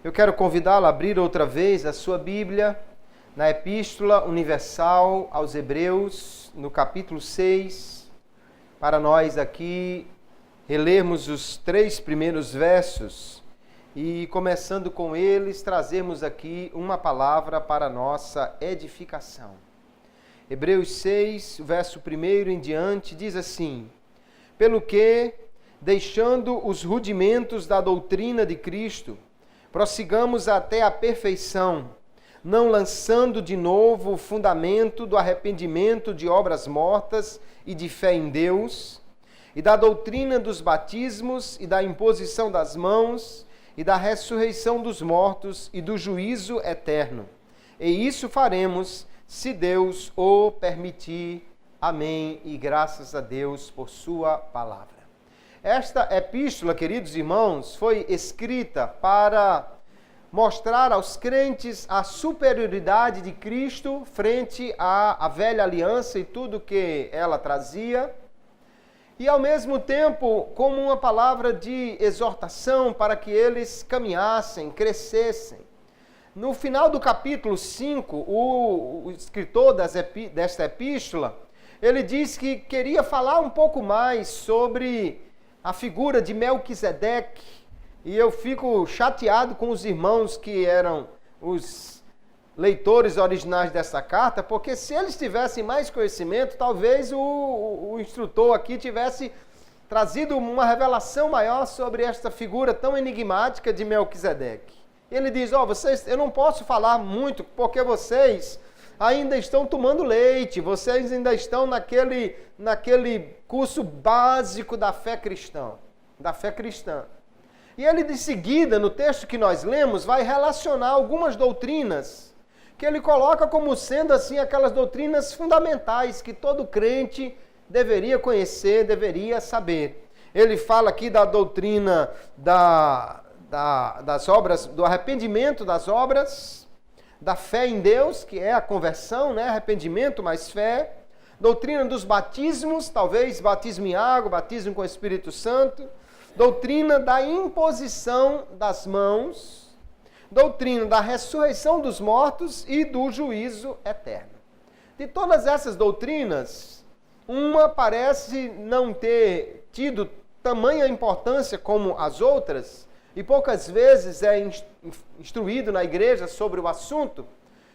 Eu quero convidá-lo a abrir outra vez a sua Bíblia na Epístola Universal aos Hebreus, no capítulo 6, para nós aqui relermos os 3 primeiros versos e, começando com eles, trazermos aqui uma palavra para a nossa edificação. Hebreus 6, verso 1 em diante, diz assim: pelo que, deixando os rudimentos da doutrina de Cristo, prossigamos até a perfeição, não lançando de novo o fundamento do arrependimento de obras mortas e de fé em Deus, e da doutrina dos batismos e da imposição das mãos, e da ressurreição dos mortos e do juízo eterno. E isso faremos, se Deus o permitir. Amém. E graças a Deus por sua palavra. Esta epístola, queridos irmãos, foi escrita para mostrar aos crentes a superioridade de Cristo frente à velha aliança e tudo que ela trazia, e ao mesmo tempo como uma palavra de exortação para que eles caminhassem, crescessem. No final do capítulo 5, o escritor desta epístola, ele diz que queria falar um pouco mais sobre a figura de Melquisedeque, e eu fico chateado com os irmãos que eram os leitores originais dessa carta, porque se eles tivessem mais conhecimento, talvez o instrutor aqui tivesse trazido uma revelação maior sobre esta figura tão enigmática de Melquisedeque. Ele diz, eu não posso falar muito, porque vocês ainda estão tomando leite, vocês ainda estão naquele curso básico da fé cristã. E ele, de seguida, no texto que nós lemos, vai relacionar algumas doutrinas que ele coloca como sendo, assim, aquelas doutrinas fundamentais que todo crente deveria conhecer, deveria saber. Ele fala aqui da doutrina das obras, do arrependimento das obras, da fé em Deus, que é a conversão, né? Arrependimento mais fé. Doutrina dos batismos, talvez batismo em água, batismo com o Espírito Santo. Doutrina da imposição das mãos, doutrina da ressurreição dos mortos e do juízo eterno. De todas essas doutrinas, uma parece não ter tido tamanha importância como as outras, e poucas vezes é instruído na igreja sobre o assunto.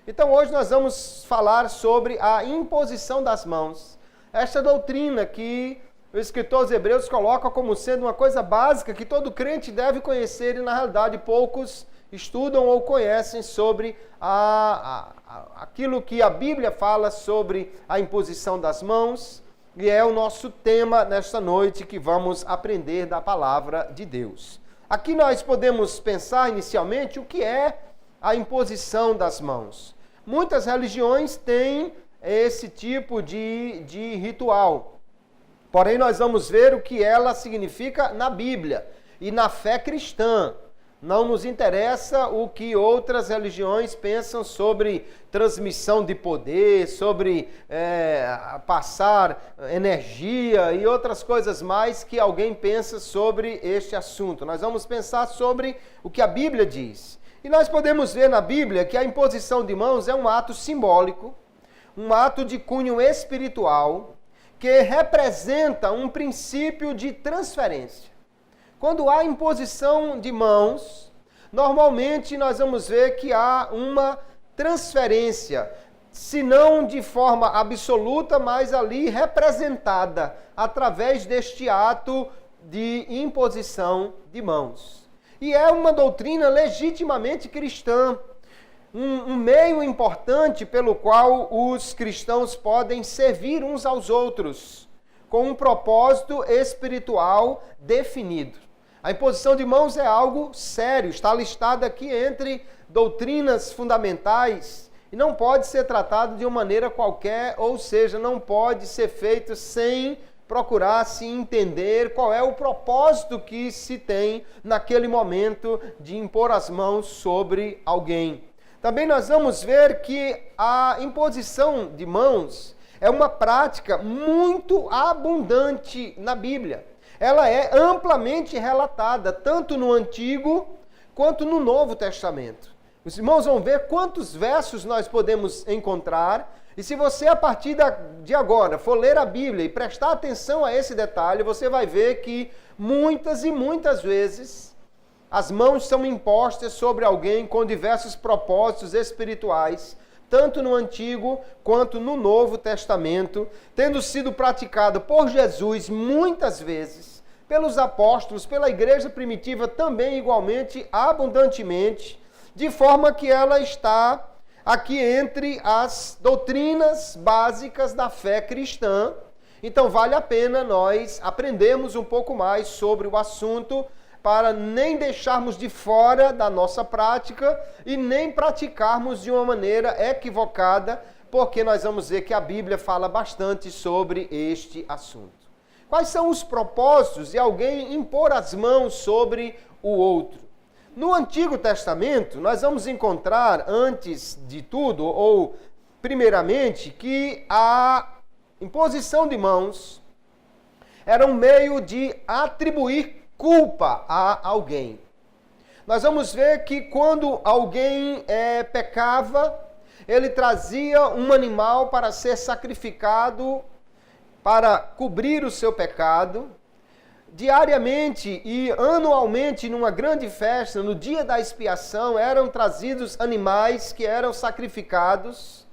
Então hoje nós vamos falar sobre a imposição das mãos. Esta doutrina que o escritor aos Hebreus coloca como sendo uma coisa básica que todo crente deve conhecer e, na realidade, poucos estudam ou conhecem sobre aquilo que a Bíblia fala sobre a imposição das mãos, e é o nosso tema nesta noite que vamos aprender da palavra de Deus. Aqui nós podemos pensar inicialmente o que é a imposição das mãos. Muitas religiões têm esse tipo de ritual. Porém, nós vamos ver o que ela significa na Bíblia e na fé cristã. Não nos interessa o que outras religiões pensam sobre transmissão de poder, sobre passar energia e outras coisas mais que alguém pensa sobre este assunto. Nós vamos pensar sobre o que a Bíblia diz. E nós podemos ver na Bíblia que a imposição de mãos é um ato simbólico, um ato de cunho espiritual, que representa um princípio de transferência. Quando há imposição de mãos, normalmente nós vamos ver que há uma transferência, se não de forma absoluta, mas ali representada através deste ato de imposição de mãos. E é uma doutrina legitimamente cristã, um meio importante pelo qual os cristãos podem servir uns aos outros, com um propósito espiritual definido. A imposição de mãos é algo sério, está listada aqui entre doutrinas fundamentais e não pode ser tratado de uma maneira qualquer, ou seja, não pode ser feito sem procurar se entender qual é o propósito que se tem naquele momento de impor as mãos sobre alguém. Também nós vamos ver que a imposição de mãos é uma prática muito abundante na Bíblia. Ela é amplamente relatada, tanto no Antigo quanto no Novo Testamento. Os irmãos vão ver quantos versos nós podemos encontrar. E se você, a partir de agora, for ler a Bíblia e prestar atenção a esse detalhe, você vai ver que muitas e muitas vezes as mãos são impostas sobre alguém com diversos propósitos espirituais, tanto no Antigo quanto no Novo Testamento, tendo sido praticado por Jesus muitas vezes, pelos apóstolos, pela igreja primitiva também igualmente, abundantemente, de forma que ela está aqui entre as doutrinas básicas da fé cristã. Então vale a pena nós aprendermos um pouco mais sobre o assunto, para nem deixarmos de fora da nossa prática e nem praticarmos de uma maneira equivocada, porque nós vamos ver que a Bíblia fala bastante sobre este assunto. Quais são os propósitos de alguém impor as mãos sobre o outro? No Antigo Testamento, nós vamos encontrar, antes de tudo, ou primeiramente, que a imposição de mãos era um meio de atribuir culpa a alguém. Nós vamos ver que quando alguém pecava, ele trazia um animal para ser sacrificado, para cobrir o seu pecado. Diariamente e anualmente, numa grande festa, no dia da expiação, eram trazidos animais que eram sacrificados.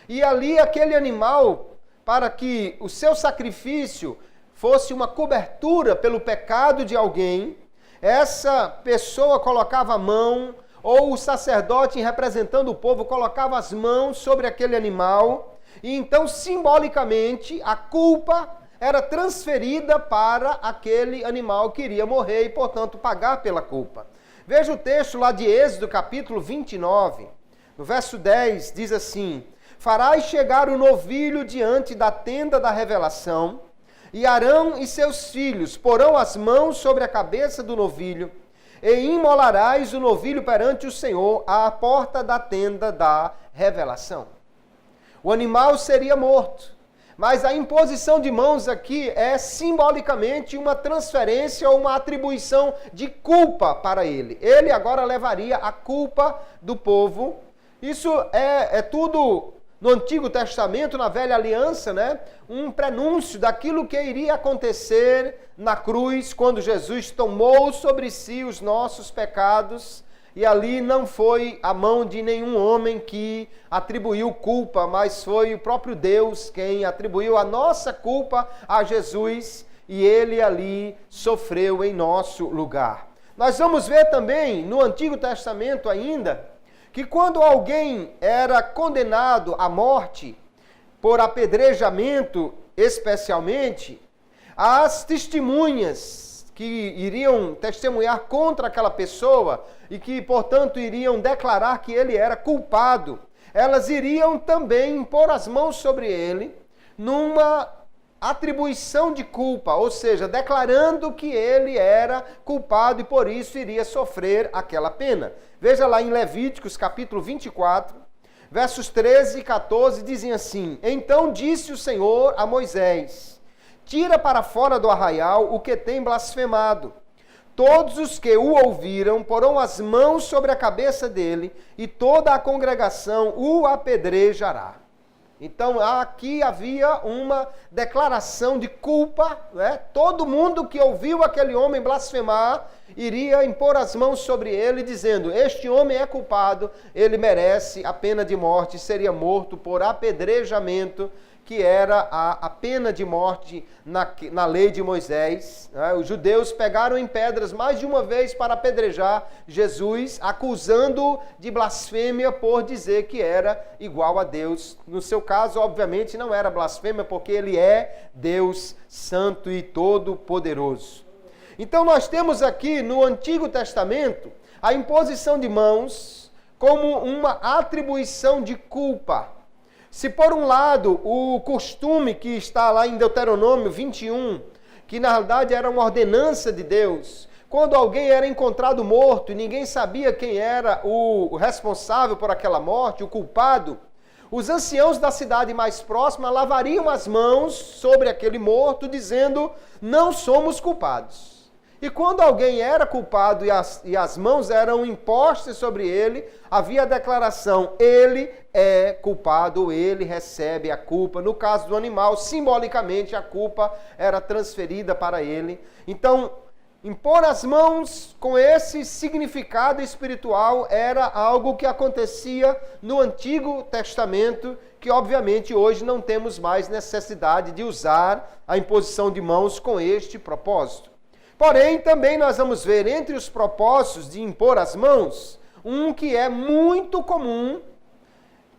E ali aquele animal, para que o seu sacrifício fosse uma cobertura pelo pecado de alguém, essa pessoa colocava a mão, ou o sacerdote, representando o povo, colocava as mãos sobre aquele animal, e então, simbolicamente, a culpa era transferida para aquele animal que iria morrer e, portanto, pagar pela culpa. Veja o texto lá de Êxodo, capítulo 29, no verso 10, diz assim: farás chegar o novilho diante da tenda da revelação, e Arão e seus filhos porão as mãos sobre a cabeça do novilho, e imolarás o novilho perante o Senhor à porta da tenda da revelação. O animal seria morto, mas a imposição de mãos aqui é simbolicamente uma transferência ou uma atribuição de culpa para ele. Ele agora levaria a culpa do povo. Isso é tudo no Antigo Testamento, na Velha Aliança, né? Um prenúncio daquilo que iria acontecer na cruz, quando Jesus tomou sobre si os nossos pecados, e ali não foi a mão de nenhum homem que atribuiu culpa, mas foi o próprio Deus quem atribuiu a nossa culpa a Jesus, e ele ali sofreu em nosso lugar. Nós vamos ver também no Antigo Testamento ainda, que quando alguém era condenado à morte, por apedrejamento especialmente, as testemunhas que iriam testemunhar contra aquela pessoa e que, portanto, iriam declarar que ele era culpado, elas iriam também impor as mãos sobre ele numa atribuição de culpa, ou seja, declarando que ele era culpado e por isso iria sofrer aquela pena. Veja lá em Levíticos capítulo 24, versos 13 e 14, dizem assim: então disse o Senhor a Moisés: tira para fora do arraial o que tem blasfemado. Todos os que o ouviram porão as mãos sobre a cabeça dele, e toda a congregação o apedrejará. Então aqui havia uma declaração de culpa, né? Todo mundo que ouviu aquele homem blasfemar iria impor as mãos sobre ele, dizendo: este homem é culpado, ele merece a pena de morte, seria morto por apedrejamento, que era a pena de morte na lei de Moisés. Os judeus pegaram em pedras mais de uma vez para apedrejar Jesus, acusando-o de blasfêmia por dizer que era igual a Deus. No seu caso, obviamente, não era blasfêmia, porque ele é Deus santo e todo-poderoso. Então nós temos aqui no Antigo Testamento a imposição de mãos como uma atribuição de culpa. Se por um lado o costume que está lá em Deuteronômio 21, que na realidade era uma ordenança de Deus, Quando alguém era encontrado morto e ninguém sabia quem era o responsável por aquela morte, o culpado, os anciãos da cidade mais próxima lavariam as mãos sobre aquele morto, dizendo: não somos culpados. E quando alguém era culpado e as mãos eram impostas sobre ele, havia a declaração: ele é culpado, ou ele recebe a culpa. No caso do animal, simbolicamente a culpa era transferida para ele. Então, impor as mãos com esse significado espiritual era algo que acontecia no Antigo Testamento, que obviamente hoje não temos mais necessidade de usar a imposição de mãos com este propósito. Porém, também nós vamos ver entre os propósitos de impor as mãos, um que é muito comum,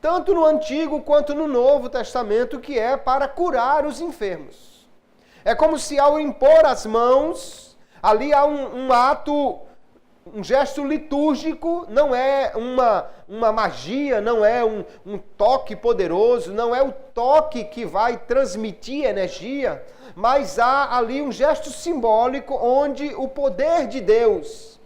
tanto no Antigo quanto no Novo Testamento, que é para curar os enfermos. É como se ao impor as mãos, ali há um ato, um gesto litúrgico, não é uma magia, não é um toque poderoso, não é o toque que vai transmitir energia, mas há ali um gesto simbólico onde o poder de Deus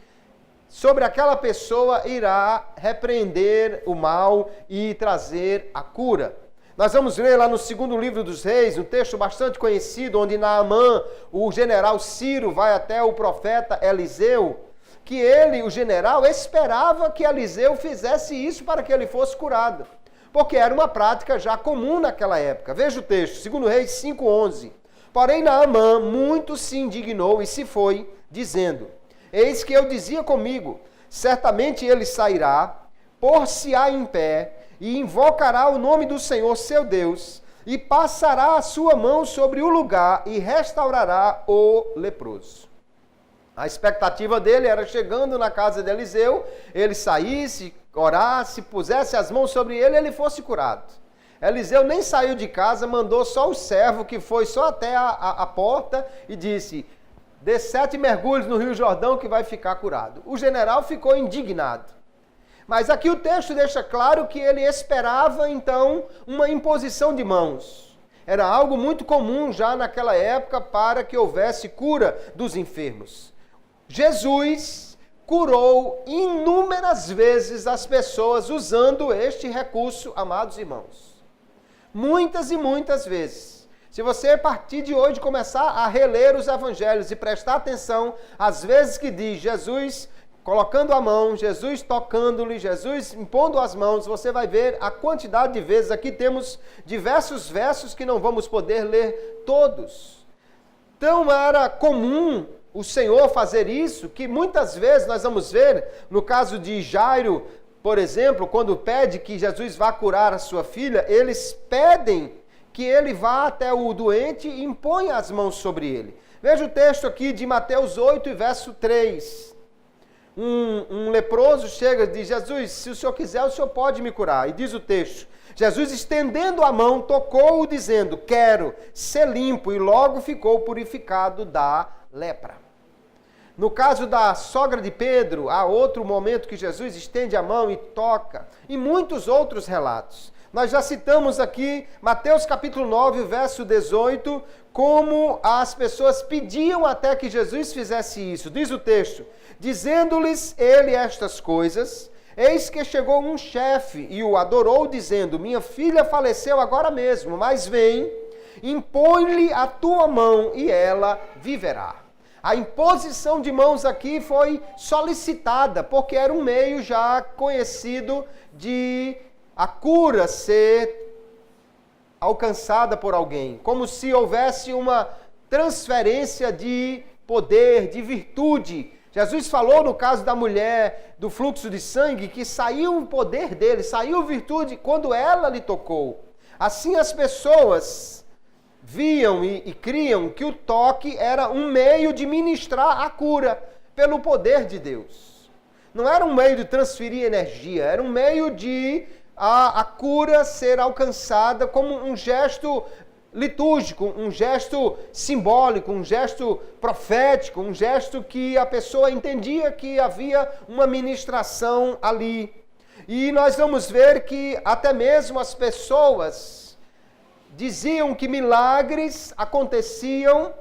sobre aquela pessoa irá repreender o mal e trazer a cura. Nós vamos ler lá no segundo livro dos Reis, um texto bastante conhecido, onde Naamã, o general Ciro, vai até o profeta Eliseu, que ele, o general, esperava que Eliseu fizesse isso para que ele fosse curado, porque era uma prática já comum naquela época. Veja o texto, 2 Reis 5:11. Porém, Naamã muito se indignou e se foi, dizendo: eis que eu dizia comigo, certamente ele sairá, pôr-se-á em pé, e invocará o nome do Senhor seu Deus, e passará a sua mão sobre o lugar, e restaurará o leproso. A expectativa dele era, chegando na casa de Eliseu, ele saísse, orasse, pusesse as mãos sobre ele e ele fosse curado. Eliseu nem saiu de casa, mandou só o servo, que foi só até a porta, e disse: dê 7 mergulhos no Rio Jordão que vai ficar curado. O general ficou indignado. Mas aqui o texto deixa claro que ele esperava, então, uma imposição de mãos. Era algo muito comum já naquela época para que houvesse cura dos enfermos. Jesus curou inúmeras vezes as pessoas usando este recurso, amados irmãos. Muitas e muitas vezes. Se você, a partir de hoje, começar a reler os evangelhos e prestar atenção às vezes que diz Jesus colocando a mão, Jesus tocando-lhe, Jesus impondo as mãos, você vai ver a quantidade de vezes. Aqui temos diversos versos que não vamos poder ler todos. Então era comum o Senhor fazer isso, que muitas vezes nós vamos ver, no caso de Jairo, por exemplo, quando pede que Jesus vá curar a sua filha, eles pedem que ele vá até o doente e imponha as mãos sobre ele. Veja o texto aqui de Mateus 8, verso 3. Um leproso chega e diz: Jesus, se o Senhor quiser, o Senhor pode me curar. E diz o texto: Jesus, estendendo a mão, tocou-o, dizendo: quero ser limpo, e logo ficou purificado da lepra. No caso da sogra de Pedro, há outro momento que Jesus estende a mão e toca, e muitos outros relatos. Nós já citamos aqui Mateus capítulo 9, verso 18, como as pessoas pediam até que Jesus fizesse isso. Diz o texto: dizendo-lhes ele estas coisas, eis que chegou um chefe e o adorou, dizendo: minha filha faleceu agora mesmo, mas vem, impõe-lhe a tua mão e ela viverá. A imposição de mãos aqui foi solicitada, porque era um meio já conhecido de a cura ser alcançada por alguém, como se houvesse uma transferência de poder, de virtude. Jesus falou no caso da mulher do fluxo de sangue que saiu o poder dele, saiu virtude quando ela lhe tocou. Assim as pessoas viam e criam que o toque era um meio de ministrar a cura pelo poder de Deus. Não era um meio de transferir energia, era um meio de a cura ser alcançada como um gesto litúrgico, um gesto simbólico, um gesto profético, um gesto que a pessoa entendia que havia uma ministração ali. E nós vamos ver que até mesmo as pessoas diziam que milagres aconteciam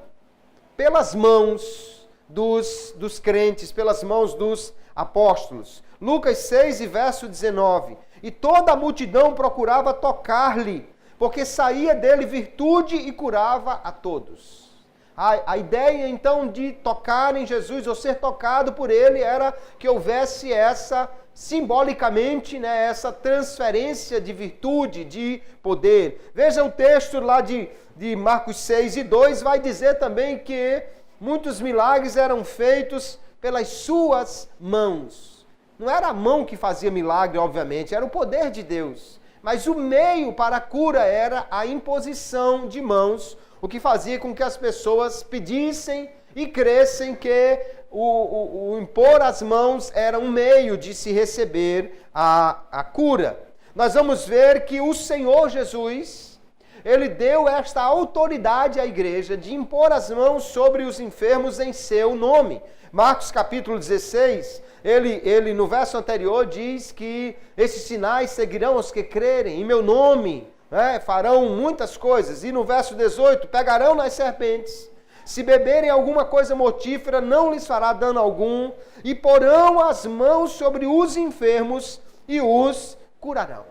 pelas mãos, dos crentes, pelas mãos dos apóstolos. Lucas 6 e verso 19. E toda a multidão procurava tocar-lhe, porque saía dele virtude e curava a todos. A ideia então de tocar em Jesus ou ser tocado por ele era que houvesse essa, simbolicamente, essa transferência de virtude, de poder. Veja o texto lá de Marcos 6 e 2, vai dizer também que muitos milagres eram feitos pelas suas mãos. Não era a mão que fazia milagre, obviamente, era o poder de Deus. Mas o meio para a cura era a imposição de mãos, o que fazia com que as pessoas pedissem e crescem que o impor as mãos era um meio de se receber a cura. Nós vamos ver que o Senhor Jesus, ele deu esta autoridade à igreja de impor as mãos sobre os enfermos em seu nome. Marcos capítulo 16, ele no verso anterior diz que esses sinais seguirão os que crerem em meu nome, farão muitas coisas. E no verso 18, pegarão nas serpentes, se beberem alguma coisa mortífera, não lhes fará dano algum, e porão as mãos sobre os enfermos e os curarão.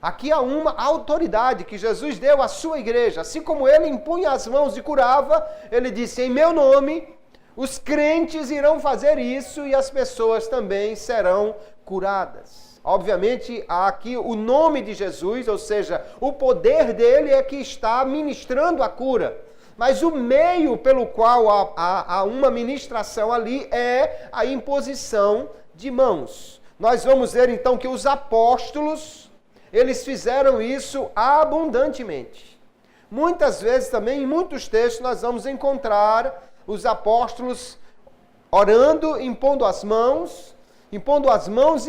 Aqui há uma autoridade que Jesus deu à sua igreja. Assim como ele impunha as mãos e curava, ele disse, em meu nome, os crentes irão fazer isso e as pessoas também serão curadas. Obviamente, há aqui o nome de Jesus, ou seja, o poder dele é que está ministrando a cura. Mas o meio pelo qual há uma ministração ali é a imposição de mãos. Nós vamos ver então que os apóstolos, eles fizeram isso abundantemente. Muitas vezes também, em muitos textos, nós vamos encontrar os apóstolos orando, impondo as mãos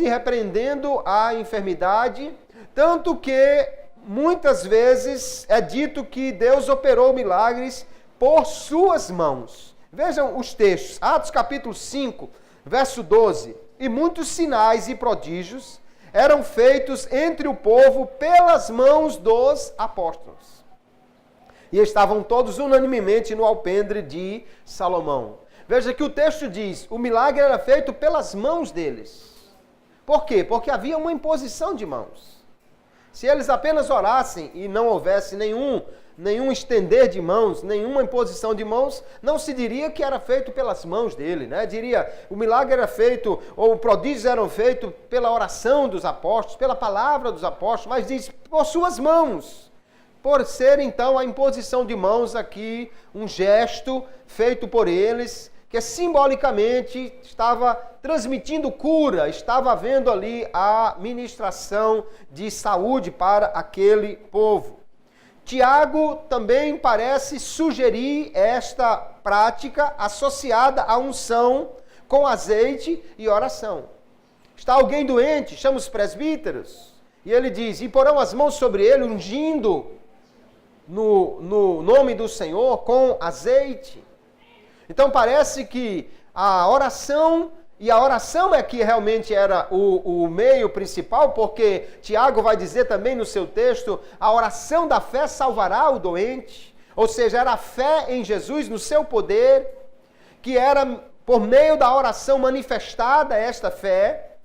e repreendendo a enfermidade, tanto que muitas vezes é dito que Deus operou milagres por suas mãos. Vejam os textos, Atos capítulo 5, verso 12. E muitos sinais e prodígios eram feitos entre o povo pelas mãos dos apóstolos. E estavam todos unanimemente no alpendre de Salomão. Veja que o texto diz, o milagre era feito pelas mãos deles. Por quê? Porque havia uma imposição de mãos. Se eles apenas orassem e não houvesse nenhum estender de mãos, nenhuma imposição de mãos, não se diria que era feito pelas mãos dele, Diria, o milagre era feito, ou prodígios eram feitos pela oração dos apóstolos, pela palavra dos apóstolos, mas diz, por suas mãos. Por ser, então, a imposição de mãos aqui, um gesto feito por eles, que simbolicamente estava transmitindo cura, estava havendo ali a ministração de saúde para aquele povo. Tiago também parece sugerir esta prática associada à unção com azeite e oração. Está alguém doente, chama os presbíteros, e ele diz, e porão as mãos sobre ele, ungindo no nome do Senhor com azeite. Então parece que a oração é que realmente era o meio principal, porque Tiago vai dizer também no seu texto, a oração da fé salvará o doente, ou seja, era a fé em Jesus, no seu poder, que era por meio da oração manifestada esta fé,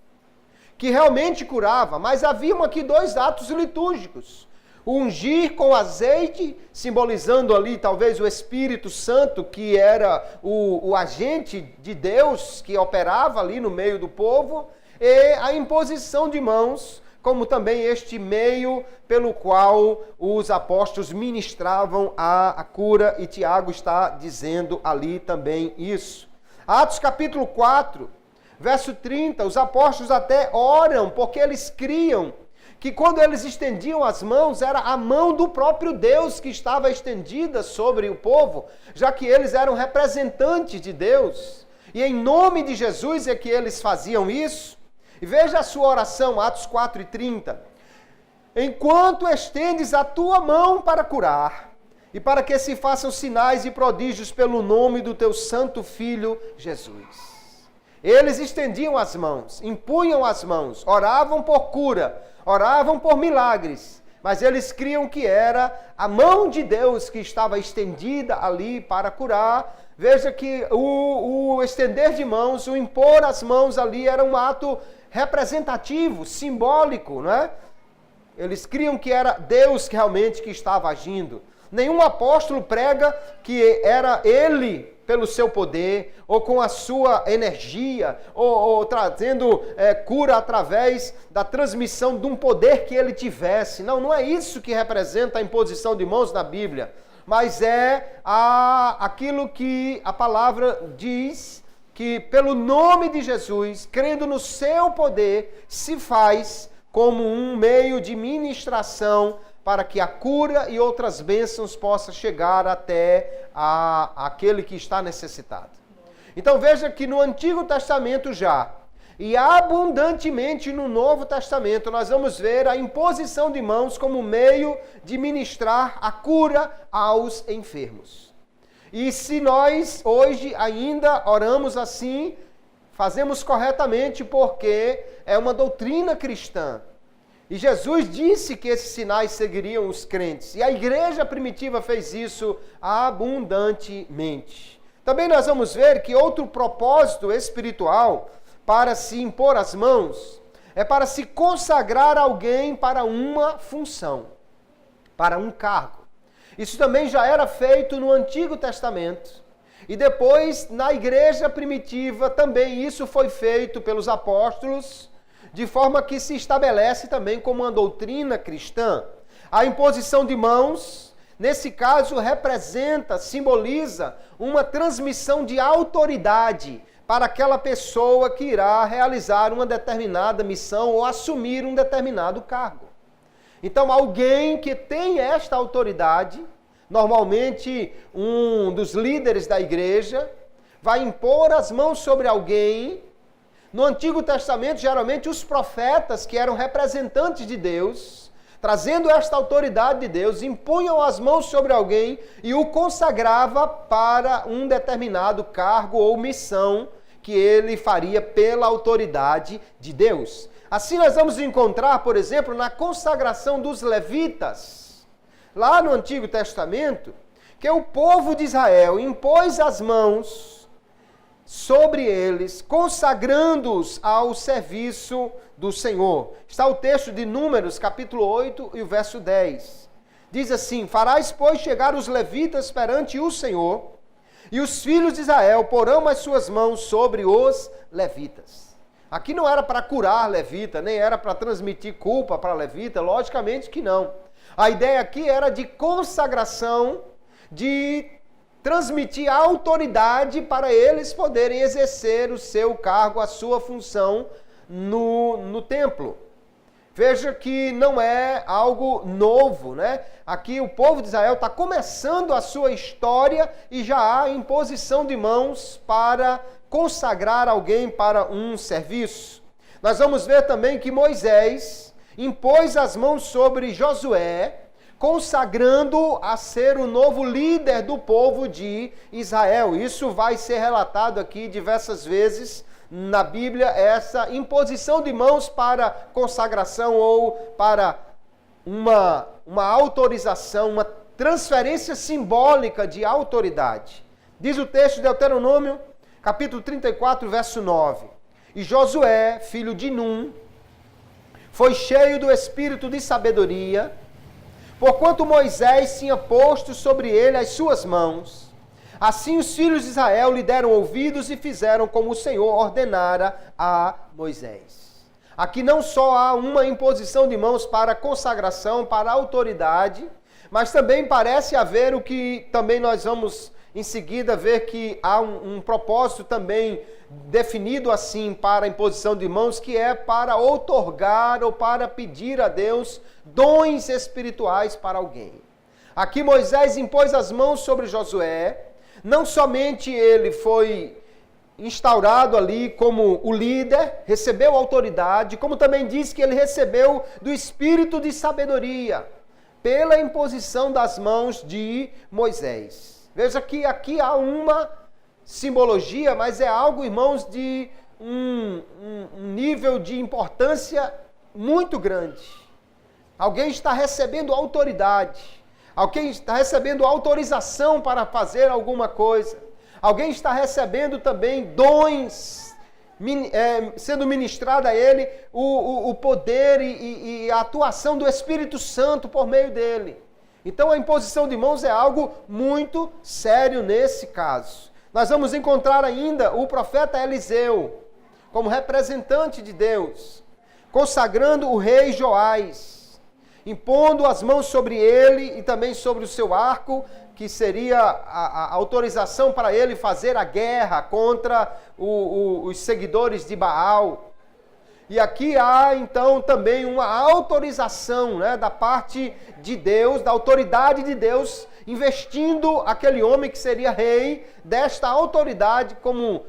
que realmente curava. Mas haviam aqui dois atos litúrgicos. O ungir com azeite, simbolizando ali talvez o Espírito Santo, que era o agente de Deus que operava ali no meio do povo, e a imposição de mãos, como também este meio pelo qual os apóstolos ministravam a cura, e Tiago está dizendo ali também isso. Atos capítulo 4, verso 30, os apóstolos até oram, porque eles criam que quando eles estendiam as mãos, era a mão do próprio Deus que estava estendida sobre o povo, já que eles eram representantes de Deus. E em nome de Jesus é que eles faziam isso. E veja a sua oração, Atos 4:30. Enquanto estendes a tua mão para curar, e para que se façam sinais e prodígios pelo nome do teu santo Filho Jesus. Eles estendiam as mãos, impunham as mãos, oravam por cura, oravam por milagres, mas eles criam que era a mão de Deus que estava estendida ali para curar, Veja que o estender de mãos, o impor as mãos ali era um ato representativo, simbólico, não é? Eles criam que era Deus que realmente que estava agindo. Nenhum apóstolo prega que era ele, pelo seu poder, ou com a sua energia, ou trazendo cura através da transmissão de um poder que ele tivesse. Não, não é isso que representa a imposição de mãos na Bíblia. Mas é aquilo que a palavra diz, que pelo nome de Jesus, crendo no seu poder, se faz como um meio de ministração para que a cura e outras bênçãos possam chegar até aquele que está necessitado. Então veja que no Antigo Testamento já, e abundantemente no Novo Testamento, nós vamos ver a imposição de mãos como meio de ministrar a cura aos enfermos. E se nós hoje ainda oramos assim, fazemos corretamente porque é uma doutrina cristã. E Jesus disse que esses sinais seguiriam os crentes. E a igreja primitiva fez isso abundantemente. Também nós vamos ver que outro propósito espiritual para se impor as mãos é para se consagrar alguém para uma função, para um cargo. Isso também já era feito no Antigo Testamento. E depois, na igreja primitiva, também isso foi feito pelos apóstolos, de forma que se estabelece também como uma doutrina cristã. A imposição de mãos, nesse caso, representa, simboliza uma transmissão de autoridade para aquela pessoa que irá realizar uma determinada missão ou assumir um determinado cargo. Então, alguém que tem esta autoridade, normalmente um dos líderes da igreja, vai impor as mãos sobre alguém. No Antigo Testamento, geralmente os profetas, que eram representantes de Deus, trazendo esta autoridade de Deus, impunham as mãos sobre alguém e o consagrava para um determinado cargo ou missão que ele faria pela autoridade de Deus. Assim nós vamos encontrar, por exemplo, na consagração dos levitas, lá no Antigo Testamento, que o povo de Israel impôs as mãos sobre eles, consagrando-os ao serviço do Senhor. Está o texto de Números, capítulo 8 e o verso 10. Diz assim: farás, pois, chegar os levitas perante o Senhor, e os filhos de Israel porão as suas mãos sobre os levitas. Aqui não era para curar levita, nem era para transmitir culpa para levita, logicamente que não. A ideia aqui era de consagração, de transmitir autoridade para eles poderem exercer o seu cargo, a sua função no templo. Veja que não é algo novo, né? Aqui o povo de Israel está começando a sua história e já há imposição de mãos para consagrar alguém para um serviço. Nós vamos ver também que Moisés impôs as mãos sobre Josué, consagrando a ser o novo líder do povo de Israel. Isso vai ser relatado aqui diversas vezes na Bíblia, essa imposição de mãos para consagração ou para uma autorização, uma transferência simbólica de autoridade. Diz o texto de Deuteronômio, capítulo 34, verso 9. E Josué, filho de Num, foi cheio do espírito de sabedoria, porquanto Moisés tinha posto sobre ele as suas mãos. Assim os filhos de Israel lhe deram ouvidos e fizeram como o Senhor ordenara a Moisés. Aqui não só há uma imposição de mãos para consagração, para autoridade, mas também parece haver o que também nós vamos em seguida ver que há um propósito também definido assim para a imposição de mãos, que é para outorgar ou para pedir a Deus dons espirituais para alguém. Aqui Moisés impôs as mãos sobre Josué. Não somente ele foi instaurado ali como o líder, recebeu autoridade, como também diz que ele recebeu do espírito de sabedoria, pela imposição das mãos de Moisés. Veja que aqui há uma simbologia, mas é algo, irmãos, de um nível de importância muito grande. Alguém está recebendo autoridade. Alguém está recebendo autorização para fazer alguma coisa. Alguém está recebendo também dons, sendo ministrado a ele o poder e a atuação do Espírito Santo por meio dele. Então a imposição de mãos é algo muito sério nesse caso. Nós vamos encontrar ainda o profeta Eliseu como representante de Deus, consagrando o rei Joás, impondo as mãos sobre ele e também sobre o seu arco, que seria a autorização para ele fazer a guerra contra os seguidores de Baal. E aqui há, então, também uma autorização, né, da parte de Deus, da autoridade de Deus, investindo aquele homem que seria rei desta autoridade como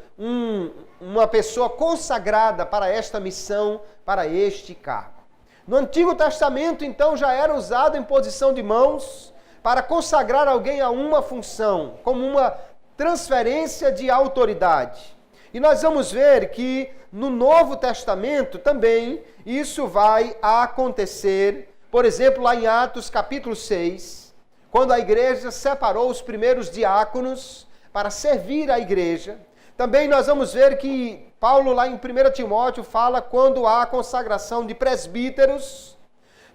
uma pessoa consagrada para esta missão, para este cargo. No Antigo Testamento, então, já era usado a imposição de mãos para consagrar alguém a uma função, como uma transferência de autoridade. E nós vamos ver que no Novo Testamento também isso vai acontecer. Por exemplo, lá em Atos capítulo 6, quando a igreja separou os primeiros diáconos para servir a igreja. Também nós vamos ver que Paulo lá em 1 Timóteo fala quando há a consagração de presbíteros.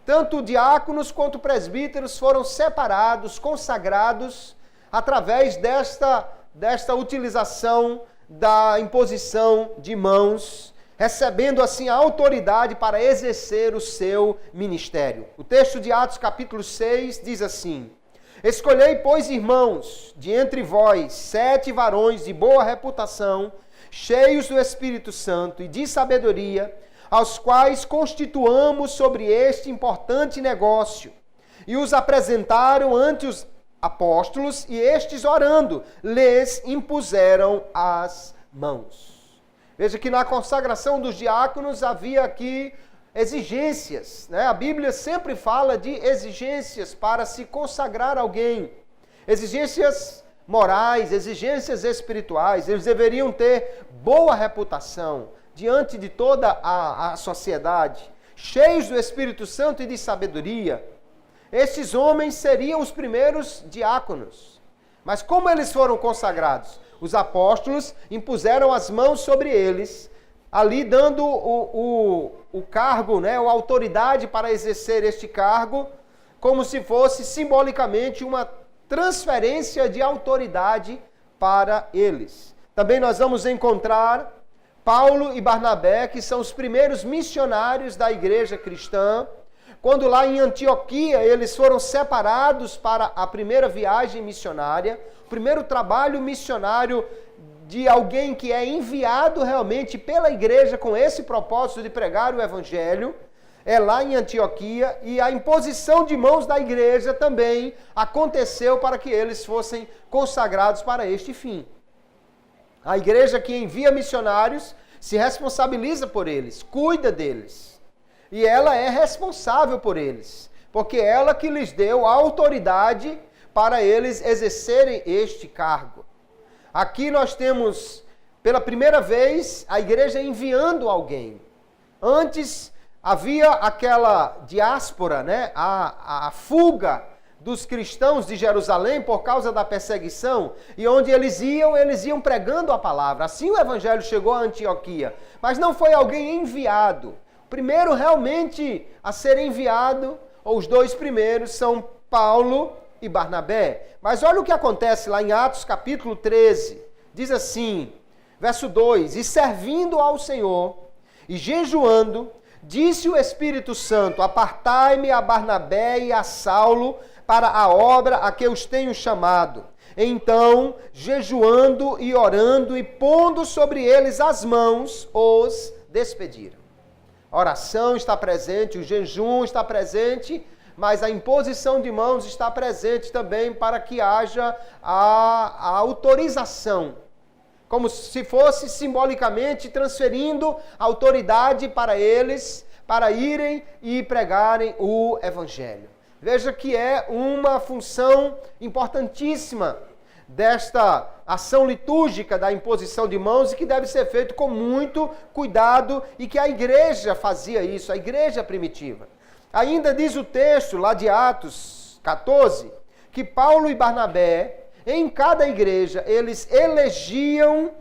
Tanto diáconos quanto presbíteros foram separados, consagrados, através desta utilização da imposição de mãos, recebendo assim a autoridade para exercer o seu ministério. O texto de Atos capítulo 6 diz assim: Escolhei, pois, irmãos, de entre vós 7 varões de boa reputação, cheios do Espírito Santo e de sabedoria, aos quais constituamos sobre este importante negócio. E os apresentaram ante os apóstolos, e estes, orando, lhes impuseram as mãos. Veja que na consagração dos diáconos havia aqui exigências, né? A Bíblia sempre fala de exigências para se consagrar alguém. Exigências morais, exigências espirituais. Eles deveriam ter boa reputação diante de toda a sociedade, cheios do Espírito Santo e de sabedoria. Estes homens seriam os primeiros diáconos. Mas como eles foram consagrados? Os apóstolos impuseram as mãos sobre eles, ali dando o cargo, né, a autoridade para exercer este cargo, como se fosse simbolicamente uma transferência de autoridade para eles. Também nós vamos encontrar Paulo e Barnabé, que são os primeiros missionários da igreja cristã. Quando lá em Antioquia eles foram separados para a primeira viagem missionária, o primeiro trabalho missionário de alguém que é enviado realmente pela igreja com esse propósito de pregar o evangelho, é lá em Antioquia, e a imposição de mãos da igreja também aconteceu para que eles fossem consagrados para este fim. A igreja que envia missionários se responsabiliza por eles, cuida deles. E ela é responsável por eles, porque ela que lhes deu a autoridade para eles exercerem este cargo. Aqui nós temos, pela primeira vez, a igreja enviando alguém. Antes havia aquela diáspora, né? A fuga dos cristãos de Jerusalém por causa da perseguição, e onde eles iam pregando a palavra. Assim o evangelho chegou a Antioquia, mas não foi alguém enviado. O primeiro realmente a ser enviado, ou os dois primeiros, são Paulo e Barnabé. Mas olha o que acontece lá em Atos capítulo 13. Diz assim, verso 2: E servindo ao Senhor e jejuando, disse o Espírito Santo: Apartai-me a Barnabé e a Saulo para a obra a que os tenho chamado. Então, jejuando e orando e pondo sobre eles as mãos, os despediram. A oração está presente, o jejum está presente, mas a imposição de mãos está presente também para que haja a autorização, como se fosse simbolicamente transferindo autoridade para eles, para irem e pregarem o evangelho. Veja que é uma função importantíssima desta ação litúrgica da imposição de mãos e que deve ser feito com muito cuidado, e que a igreja fazia isso, a igreja primitiva. Ainda diz o texto lá de Atos 14, que Paulo e Barnabé em cada igreja, eles elegiam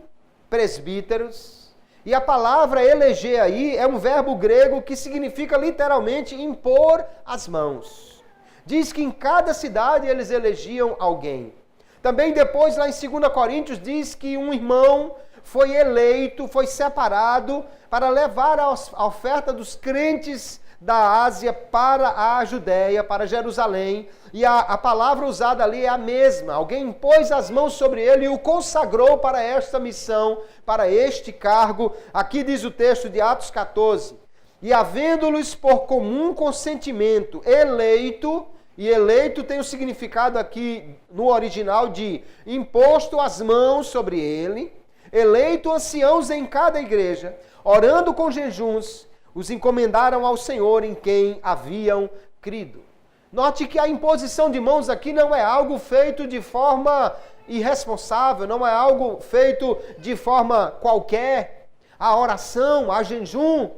presbíteros. E a palavra eleger aí é um verbo grego que significa literalmente impor as mãos. Diz que em cada cidade eles elegiam alguém. Também depois, lá em 2 Coríntios, diz que um irmão foi eleito, foi separado para levar a oferta dos crentes da Ásia para a Judéia, para Jerusalém. E a palavra usada ali é a mesma. Alguém impôs as mãos sobre ele e o consagrou para esta missão, para este cargo. Aqui diz o texto de Atos 14. E havendo-lhes por comum consentimento eleito, e eleito tem o significado aqui no original de imposto as mãos sobre ele, eleito anciãos em cada igreja, orando com jejuns, os encomendaram ao Senhor em quem haviam crido. Note que a imposição de mãos aqui não é algo feito de forma irresponsável, não é algo feito de forma qualquer. A oração, a jejum,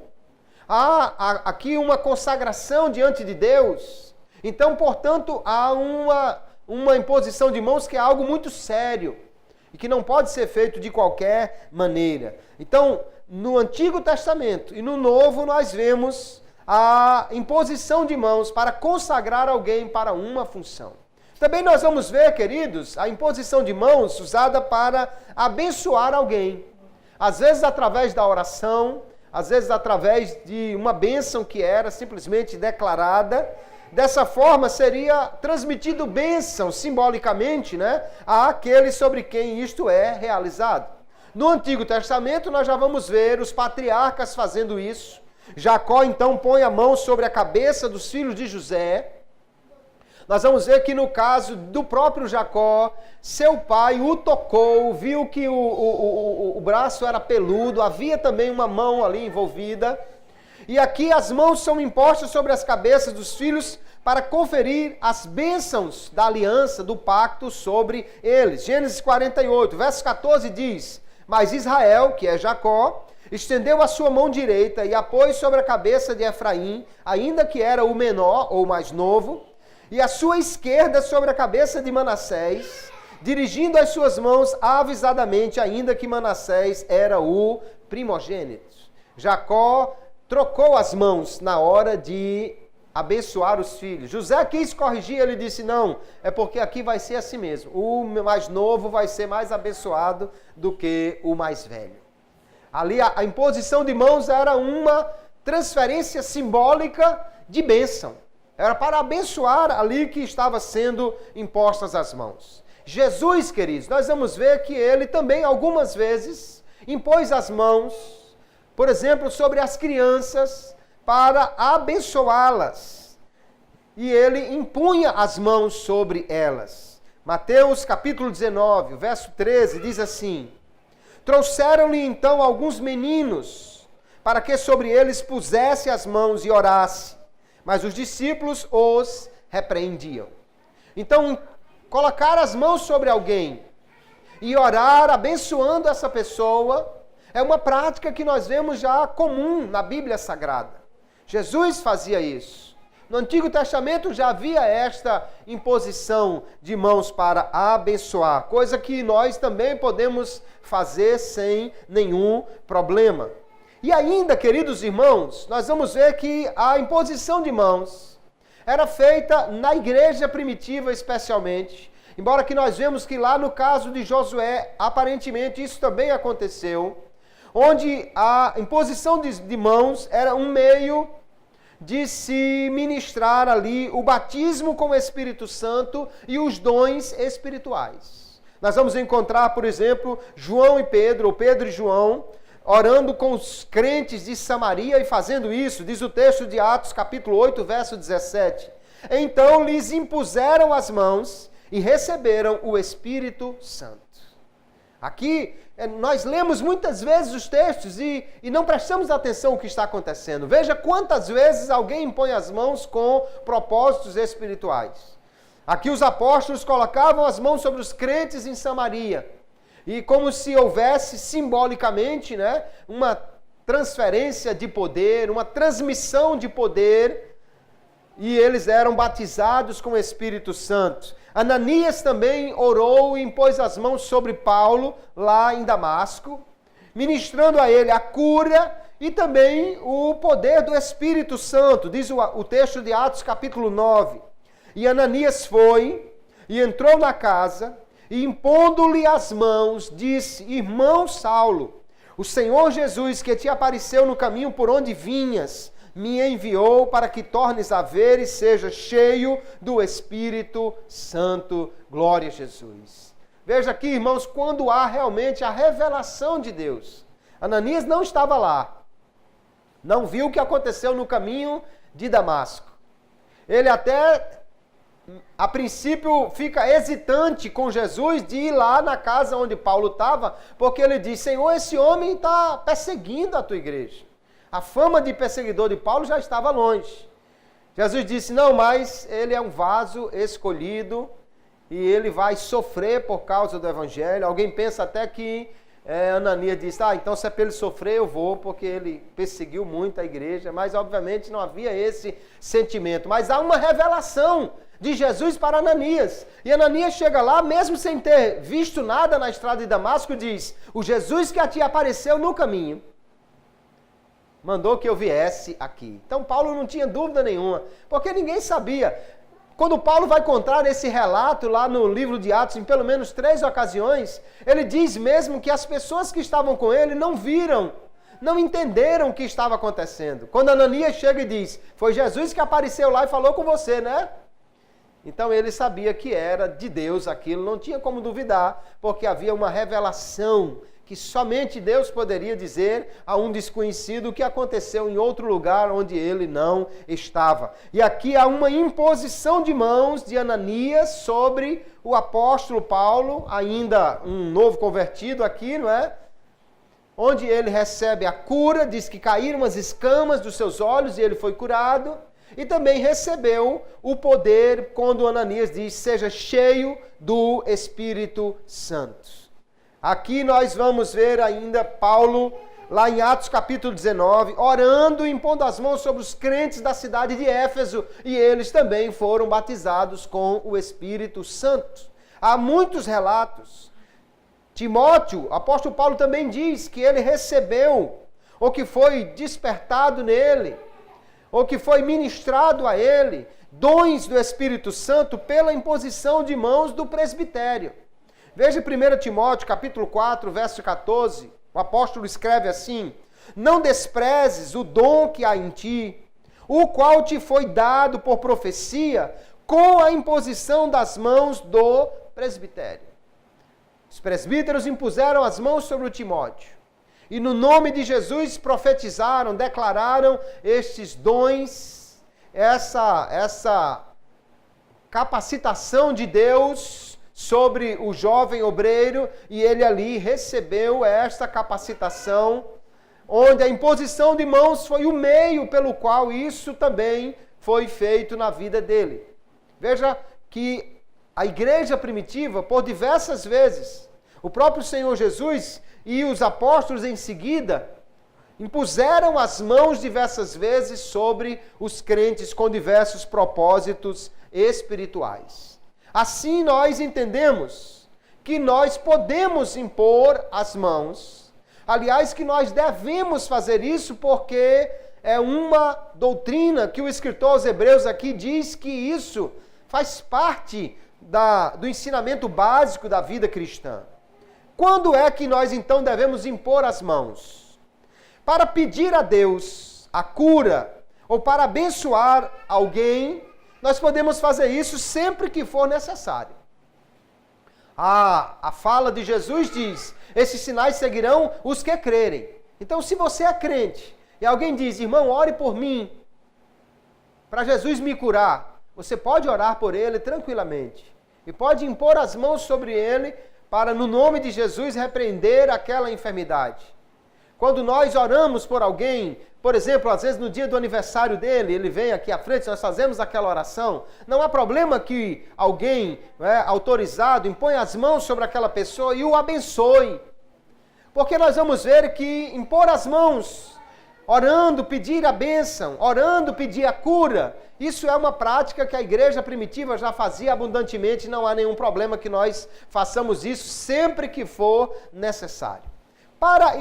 há aqui uma consagração diante de Deus. Então, portanto, há uma imposição de mãos que é algo muito sério e que não pode ser feito de qualquer maneira. Então, no Antigo Testamento e no Novo, nós vemos a imposição de mãos para consagrar alguém para uma função. Também nós vamos ver, queridos, a imposição de mãos usada para abençoar alguém. Às vezes através da oração, às vezes através de uma bênção que era simplesmente declarada. Dessa forma, seria transmitido bênção, simbolicamente, àquele sobre quem isto é realizado. No Antigo Testamento, nós já vamos ver os patriarcas fazendo isso. Jacó, então, põe a mão sobre a cabeça dos filhos de José. Nós vamos ver que no caso do próprio Jacó, seu pai o tocou, viu que o braço era peludo, havia também uma mão ali envolvida. E aqui as mãos são impostas sobre as cabeças dos filhos para conferir as bênçãos da aliança, do pacto sobre eles. Gênesis 48, verso 14 diz: Mas Israel, que é Jacó, estendeu a sua mão direita e a pôs sobre a cabeça de Efraim, ainda que era o menor ou mais novo, e a sua esquerda sobre a cabeça de Manassés, dirigindo as suas mãos avisadamente, ainda que Manassés era o primogênito. Jacó trocou as mãos na hora de abençoar os filhos. José quis corrigir, ele disse: não, é porque aqui vai ser assim mesmo. O mais novo vai ser mais abençoado do que o mais velho. Ali a imposição de mãos era uma transferência simbólica de bênção. Era para abençoar ali que estava sendo impostas as mãos. Jesus, queridos, nós vamos ver que ele também algumas vezes impôs as mãos, por exemplo, sobre as crianças para abençoá-las. E ele impunha as mãos sobre elas. Mateus capítulo 19, verso 13, diz assim: Trouxeram-lhe então alguns meninos, para que sobre eles pusesse as mãos e orasse, mas os discípulos os repreendiam. Então, colocar as mãos sobre alguém e orar abençoando essa pessoa é uma prática que nós vemos já comum na Bíblia Sagrada. Jesus fazia isso. No Antigo Testamento já havia esta imposição de mãos para abençoar, coisa que nós também podemos fazer sem nenhum problema. E ainda, queridos irmãos, nós vamos ver que a imposição de mãos era feita na igreja primitiva especialmente, embora que nós vemos que lá no caso de Josué, aparentemente isso também aconteceu, onde a imposição de mãos era um meio de se ministrar ali o batismo com o Espírito Santo e os dons espirituais. Nós vamos encontrar, por exemplo, João e Pedro, ou Pedro e João, orando com os crentes de Samaria e fazendo isso, diz o texto de Atos, capítulo 8, verso 17. Então lhes impuseram as mãos e receberam o Espírito Santo. Aqui, nós lemos muitas vezes os textos e não prestamos atenção no que está acontecendo. Veja quantas vezes alguém impõe as mãos com propósitos espirituais. Aqui os apóstolos colocavam as mãos sobre os crentes em Samaria. E como se houvesse simbolicamente, uma transferência de poder, uma transmissão de poder, e eles eram batizados com o Espírito Santo. Ananias também orou e impôs as mãos sobre Paulo lá em Damasco, ministrando a ele a cura e também o poder do Espírito Santo, diz o texto de Atos capítulo 9. E Ananias foi e entrou na casa e impondo-lhe as mãos, disse: Irmão Saulo, o Senhor Jesus que te apareceu no caminho por onde vinhas, me enviou para que tornes a ver e seja cheio do Espírito Santo. Glória a Jesus. Veja aqui, irmãos, quando há realmente a revelação de Deus. Ananias não estava lá. Não viu o que aconteceu no caminho de Damasco. Ele até, a princípio, fica hesitante com Jesus de ir lá na casa onde Paulo estava, porque ele diz: Senhor, esse homem está perseguindo a tua igreja. A fama de perseguidor de Paulo já estava longe. Jesus disse: não, mas ele é um vaso escolhido e ele vai sofrer por causa do evangelho. Alguém pensa até que Ananias disse: então se é para ele sofrer eu vou, porque ele perseguiu muito a igreja. Mas obviamente não havia esse sentimento. Mas há uma revelação de Jesus para Ananias. E Ananias chega lá, mesmo sem ter visto nada na estrada de Damasco, diz: o Jesus que a ti apareceu no caminho mandou que eu viesse aqui. Então Paulo não tinha dúvida nenhuma, porque ninguém sabia. Quando Paulo vai contar esse relato lá no livro de Atos, em pelo menos 3 ocasiões, ele diz mesmo que as pessoas que estavam com ele não viram, não entenderam o que estava acontecendo. Quando Ananias chega e diz: foi Jesus que apareceu lá e falou com você, né? Então ele sabia que era de Deus aquilo, não tinha como duvidar, porque havia uma revelação que somente Deus poderia dizer a um desconhecido o que aconteceu em outro lugar onde ele não estava. E aqui há uma imposição de mãos de Ananias sobre o apóstolo Paulo, ainda um novo convertido aqui, não é? Onde ele recebe a cura, diz que caíram as escamas dos seus olhos e ele foi curado. E também recebeu o poder quando Ananias diz: seja cheio do Espírito Santo. Aqui nós vamos ver ainda Paulo, lá em Atos capítulo 19, orando e impondo as mãos sobre os crentes da cidade de Éfeso, e eles também foram batizados com o Espírito Santo. Há muitos relatos. Timóteo, o apóstolo Paulo também diz que ele recebeu, ou que foi despertado nele, ou que foi ministrado a ele, dons do Espírito Santo pela imposição de mãos do presbitério. Veja 1 Timóteo, capítulo 4, verso 14, o apóstolo escreve assim: não desprezes o dom que há em ti, o qual te foi dado por profecia, com a imposição das mãos do presbitério. Os presbíteros impuseram as mãos sobre o Timóteo, e no nome de Jesus profetizaram, declararam estes dons, essa capacitação de Deus sobre o jovem obreiro, e ele ali recebeu esta capacitação, onde a imposição de mãos foi o meio pelo qual isso também foi feito na vida dele. Veja que a igreja primitiva, por diversas vezes, o próprio Senhor Jesus e os apóstolos em seguida, impuseram as mãos diversas vezes sobre os crentes com diversos propósitos espirituais. Assim nós entendemos que nós podemos impor as mãos, aliás, que nós devemos fazer isso porque é uma doutrina que o escritor aos Hebreus aqui diz que isso faz parte do ensinamento básico da vida cristã. Quando é que nós então devemos impor as mãos? Para pedir a Deus a cura ou para abençoar alguém, nós podemos fazer isso sempre que for necessário. A fala de Jesus diz: esses sinais seguirão os que crerem. Então, se você é crente e alguém diz: irmão, ore por mim, para Jesus me curar, você pode orar por ele tranquilamente. E pode impor as mãos sobre ele para, no nome de Jesus, repreender aquela enfermidade. Quando nós oramos por alguém, por exemplo, às vezes no dia do aniversário dele, ele vem aqui à frente, nós fazemos aquela oração, não há problema que alguém autorizado imponha as mãos sobre aquela pessoa e o abençoe. Porque nós vamos ver que impor as mãos orando pedir a bênção, orando pedir a cura. Isso é uma prática que a igreja primitiva já fazia abundantemente, não há nenhum problema que nós façamos isso sempre que for necessário. Para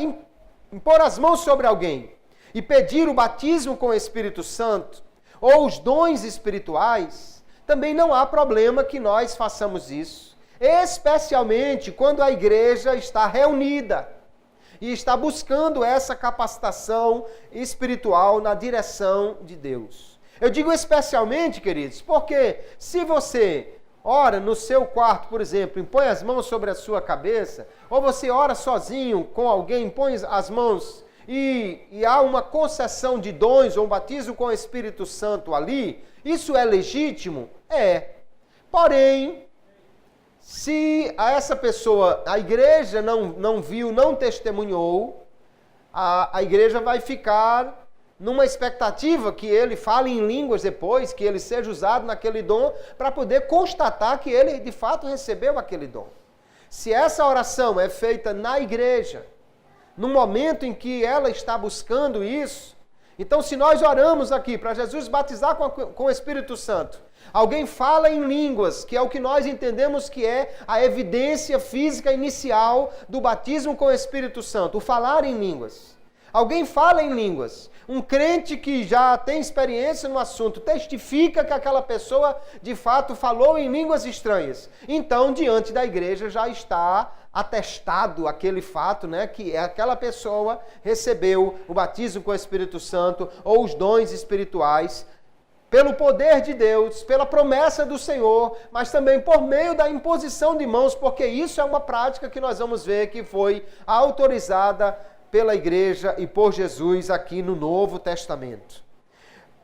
impor as mãos sobre alguém e pedir o batismo com o Espírito Santo ou os dons espirituais, também não há problema que nós façamos isso, especialmente quando a igreja está reunida e está buscando essa capacitação espiritual na direção de Deus. Eu digo especialmente, queridos, porque se você ora no seu quarto, por exemplo, impõe as mãos sobre a sua cabeça, ou você ora sozinho com alguém, impõe as mãos e há uma concessão de dons ou um batismo com o Espírito Santo ali, isso é legítimo? É. Porém, se essa pessoa, a igreja não viu, não testemunhou, a igreja vai ficar numa expectativa que ele fale em línguas depois, que ele seja usado naquele dom, para poder constatar que ele de fato recebeu aquele dom. Se essa oração é feita na igreja, no momento em que ela está buscando isso, então se nós oramos aqui para Jesus batizar com o Espírito Santo, alguém fala em línguas, que é o que nós entendemos que é a evidência física inicial do batismo com o Espírito Santo, o falar em línguas. Alguém fala em línguas. Um crente que já tem experiência no assunto testifica que aquela pessoa de fato falou em línguas estranhas. Então, diante da igreja já está atestado aquele fato, né, que aquela pessoa recebeu o batismo com o Espírito Santo ou os dons espirituais pelo poder de Deus, pela promessa do Senhor, mas também por meio da imposição de mãos, porque isso é uma prática que nós vamos ver que foi autorizada pela igreja e por Jesus aqui no Novo Testamento.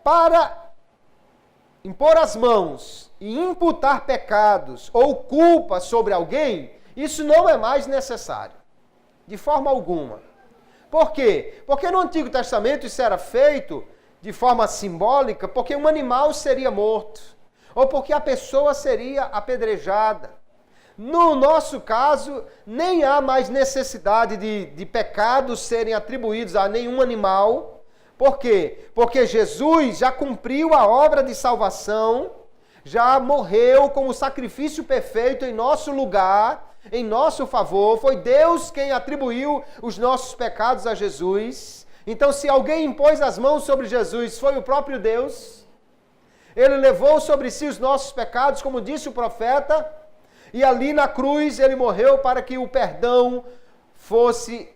Para impor as mãos e imputar pecados ou culpa sobre alguém, isso não é mais necessário, de forma alguma. Por quê? Porque no Antigo Testamento isso era feito de forma simbólica, porque um animal seria morto, ou porque a pessoa seria apedrejada. No nosso caso, nem há mais necessidade de pecados serem atribuídos a nenhum animal. Por quê? Porque Jesus já cumpriu a obra de salvação, já morreu como sacrifício perfeito em nosso lugar, em nosso favor. Foi Deus quem atribuiu os nossos pecados a Jesus. Então, se alguém impôs as mãos sobre Jesus, foi o próprio Deus. Ele levou sobre si os nossos pecados, como disse o profeta, e ali na cruz ele morreu para que o perdão fosse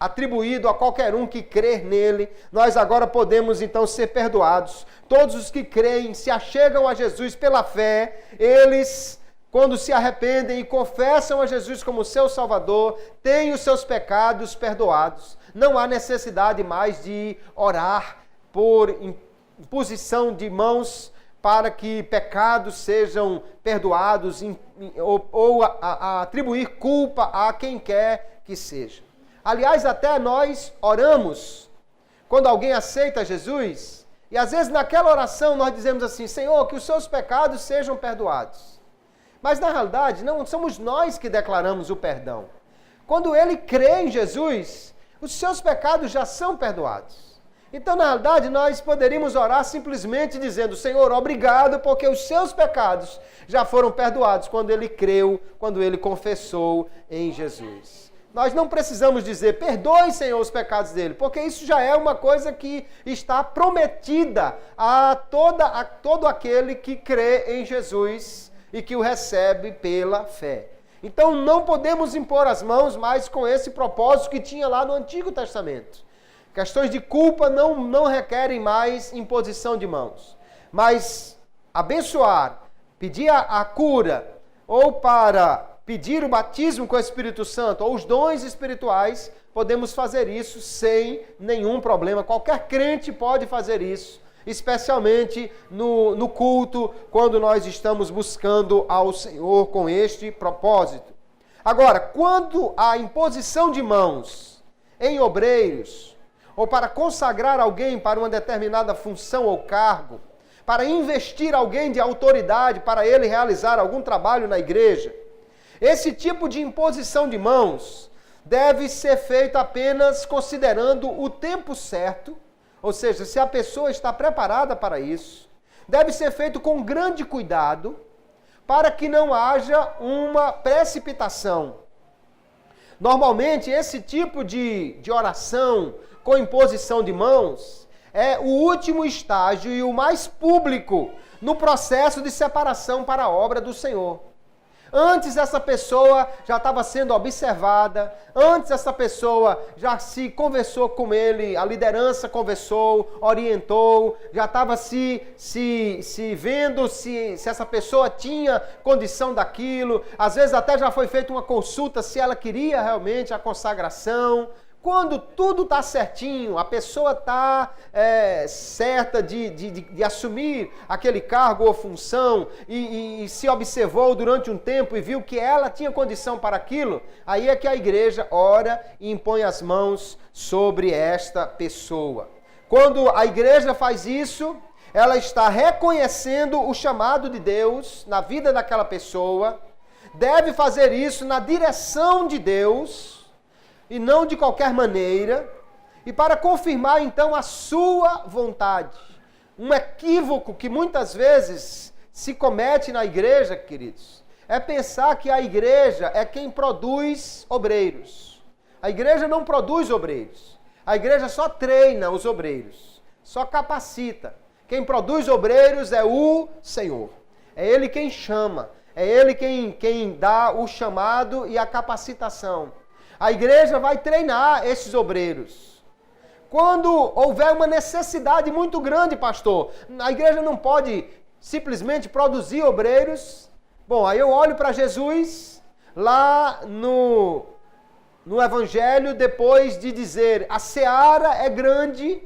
atribuído a qualquer um que crer nele. Nós agora podemos então ser perdoados. Todos os que creem, se achegam a Jesus pela fé, eles, quando se arrependem e confessam a Jesus como seu Salvador, têm os seus pecados perdoados. Não há necessidade mais de orar por imposição de mãos para que pecados sejam perdoados ou atribuir culpa a quem quer que seja. Aliás, até nós oramos quando alguém aceita Jesus, e às vezes naquela oração nós dizemos assim: Senhor, que os seus pecados sejam perdoados. Mas na realidade não somos nós que declaramos o perdão. Quando ele crê em Jesus, os seus pecados já são perdoados. Então, na realidade, nós poderíamos orar simplesmente dizendo: Senhor, obrigado, porque os seus pecados já foram perdoados quando ele creu, quando ele confessou em Jesus. Nós não precisamos dizer: perdoe, Senhor, os pecados dele, porque isso já é uma coisa que está prometida a todo aquele que crê em Jesus e que o recebe pela fé. Então, não podemos impor as mãos mais com esse propósito que tinha lá no Antigo Testamento. Questões de culpa não requerem mais imposição de mãos. Mas abençoar, pedir a cura, ou para pedir o batismo com o Espírito Santo, ou os dons espirituais, podemos fazer isso sem nenhum problema. Qualquer crente pode fazer isso, especialmente no culto, quando nós estamos buscando ao Senhor com este propósito. Agora, quando a imposição de mãos em obreiros, ou para consagrar alguém para uma determinada função ou cargo, para investir alguém de autoridade para ele realizar algum trabalho na igreja, esse tipo de imposição de mãos deve ser feito apenas considerando o tempo certo, ou seja, se a pessoa está preparada para isso. Deve ser feito com grande cuidado, para que não haja uma precipitação. Normalmente, esse tipo de oração com imposição de mãos é o último estágio e o mais público no processo de separação para a obra do Senhor. Antes essa pessoa já estava sendo observada, antes essa pessoa já se conversou com ele, a liderança conversou, orientou, já estava se vendo se essa pessoa tinha condição daquilo, às vezes até já foi feita uma consulta se ela queria realmente a consagração. Quando tudo está certinho, a pessoa está certa de assumir aquele cargo ou função e se observou durante um tempo e viu que ela tinha condição para aquilo, aí é que a igreja ora e impõe as mãos sobre esta pessoa. Quando a igreja faz isso, ela está reconhecendo o chamado de Deus na vida daquela pessoa, deve fazer isso na direção de Deus, e não de qualquer maneira, e para confirmar então a sua vontade. Um equívoco que muitas vezes se comete na igreja, queridos, é pensar que a igreja é quem produz obreiros. A igreja não produz obreiros. A igreja só treina os obreiros, só capacita. Quem produz obreiros é o Senhor. É Ele quem chama, é Ele quem dá o chamado e a capacitação. A igreja vai treinar esses obreiros. Quando houver uma necessidade muito grande, pastor, a igreja não pode simplesmente produzir obreiros. Bom, aí eu olho para Jesus lá no Evangelho, depois de dizer, a seara é grande,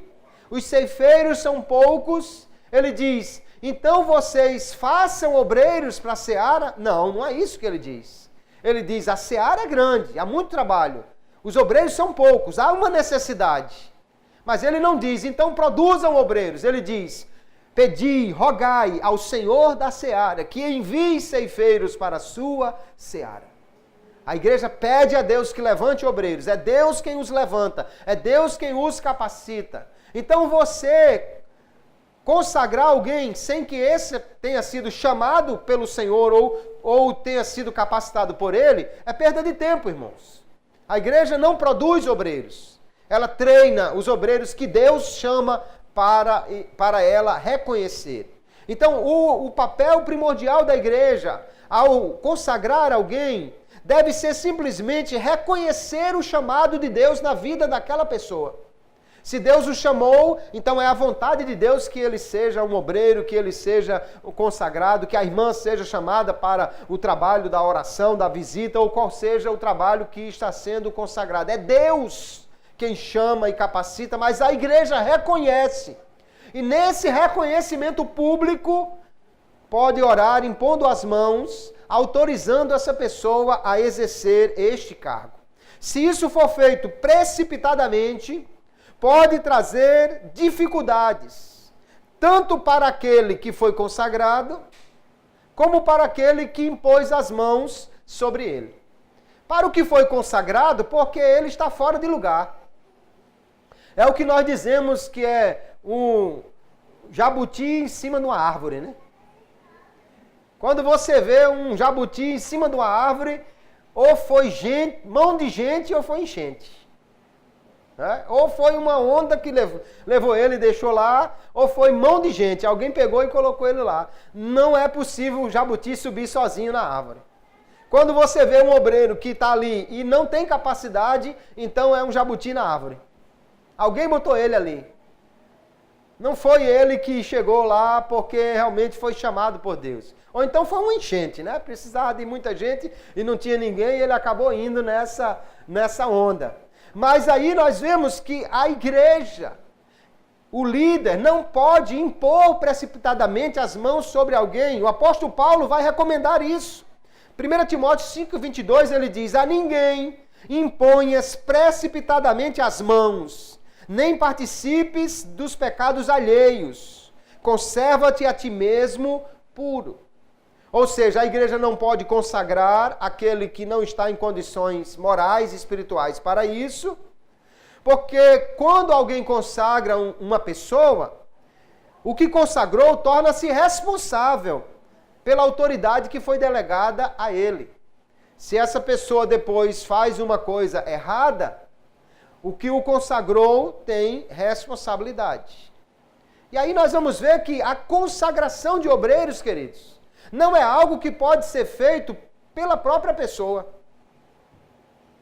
os ceifeiros são poucos, ele diz, então vocês façam obreiros para a seara? Não, não é isso que ele diz. Ele diz, a seara é grande, há muito trabalho, os obreiros são poucos, há uma necessidade. Mas ele não diz, então produzam obreiros. Ele diz, pedi, rogai ao Senhor da seara, que envie ceifeiros para a sua seara. A igreja pede a Deus que levante obreiros, é Deus quem os levanta, é Deus quem os capacita. Então você consagrar alguém sem que esse tenha sido chamado pelo Senhor ou tenha sido capacitado por Ele, é perda de tempo, irmãos. A igreja não produz obreiros. Ela treina os obreiros que Deus chama para ela reconhecer. Então, o papel primordial da igreja, ao consagrar alguém, deve ser simplesmente reconhecer o chamado de Deus na vida daquela pessoa. Se Deus o chamou, então é a vontade de Deus que ele seja um obreiro, que ele seja o consagrado, que a irmã seja chamada para o trabalho da oração, da visita, ou qual seja o trabalho que está sendo consagrado. É Deus quem chama e capacita, mas a igreja reconhece. E nesse reconhecimento público, pode orar impondo as mãos, autorizando essa pessoa a exercer este cargo. Se isso for feito precipitadamente, pode trazer dificuldades, tanto para aquele que foi consagrado, como para aquele que impôs as mãos sobre ele. Para o que foi consagrado, porque ele está fora de lugar. É o que nós dizemos que é um jabuti em cima de uma árvore, né? Quando você vê um jabuti em cima de uma árvore, ou foi gente, mão de gente ou foi enchente. Ou foi uma onda que levou ele e deixou lá, ou foi mão de gente, alguém pegou e colocou ele lá. Não é possível o jabuti subir sozinho na árvore. Quando você vê um obreiro que está ali e não tem capacidade, então é um jabuti na árvore. Alguém botou ele ali. Não foi ele que chegou lá porque realmente foi chamado por Deus. Ou então foi um enchente, né? Precisava de muita gente e não tinha ninguém e ele acabou indo nessa onda. Mas aí nós vemos que a igreja, o líder, não pode impor precipitadamente as mãos sobre alguém. O apóstolo Paulo vai recomendar isso. 1 Timóteo 5,22 ele diz, a ninguém imponhas precipitadamente as mãos, nem participes dos pecados alheios. Conserva-te a ti mesmo puro. Ou seja, a igreja não pode consagrar aquele que não está em condições morais e espirituais para isso, porque quando alguém consagra uma pessoa, o que consagrou torna-se responsável pela autoridade que foi delegada a ele. Se essa pessoa depois faz uma coisa errada, o que o consagrou tem responsabilidade. E aí nós vamos ver que a consagração de obreiros, queridos, não é algo que pode ser feito pela própria pessoa.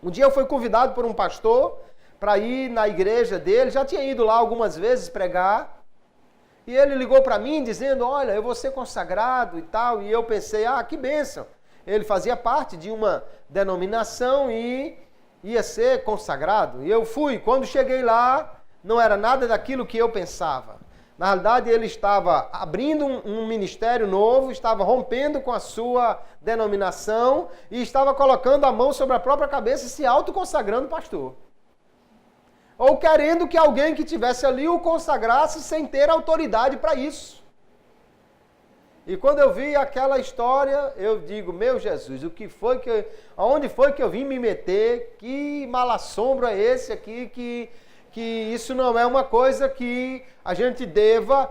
Um dia eu fui convidado por um pastor para ir na igreja dele, já tinha ido lá algumas vezes pregar, e ele ligou para mim dizendo, olha, eu vou ser consagrado e tal, e eu pensei, que bênção. Ele fazia parte de uma denominação e ia ser consagrado. E eu fui. Quando cheguei lá, não era nada daquilo que eu pensava. Na realidade, ele estava abrindo um ministério novo, estava rompendo com a sua denominação e estava colocando a mão sobre a própria cabeça e se autoconsagrando pastor. Ou querendo que alguém que estivesse ali o consagrasse sem ter autoridade para isso. E quando eu vi aquela história, eu digo, meu Jesus, aonde foi que eu vim me meter? Que mal assombro é esse aqui, que isso não é uma coisa que a gente deva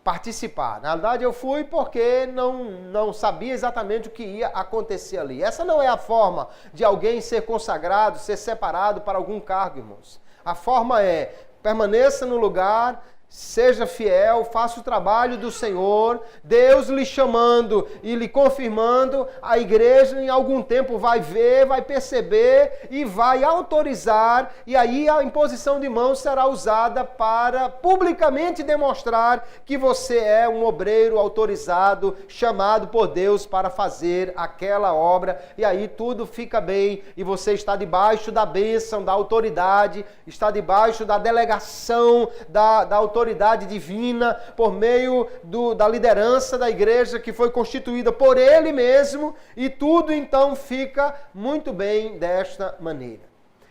participar. Na verdade, eu fui porque não sabia exatamente o que ia acontecer ali. Essa não é a forma de alguém ser consagrado, ser separado para algum cargo, irmãos. A forma é, permaneça no lugar, seja fiel, faça o trabalho do Senhor, Deus lhe chamando e lhe confirmando, a igreja em algum tempo vai ver, vai perceber e vai autorizar, e aí a imposição de mãos será usada para publicamente demonstrar que você é um obreiro autorizado, chamado por Deus para fazer aquela obra, e aí tudo fica bem, e você está debaixo da bênção, da autoridade, está debaixo da delegação, da autoridade divina, por meio da liderança da igreja que foi constituída por ele mesmo, e tudo então fica muito bem desta maneira.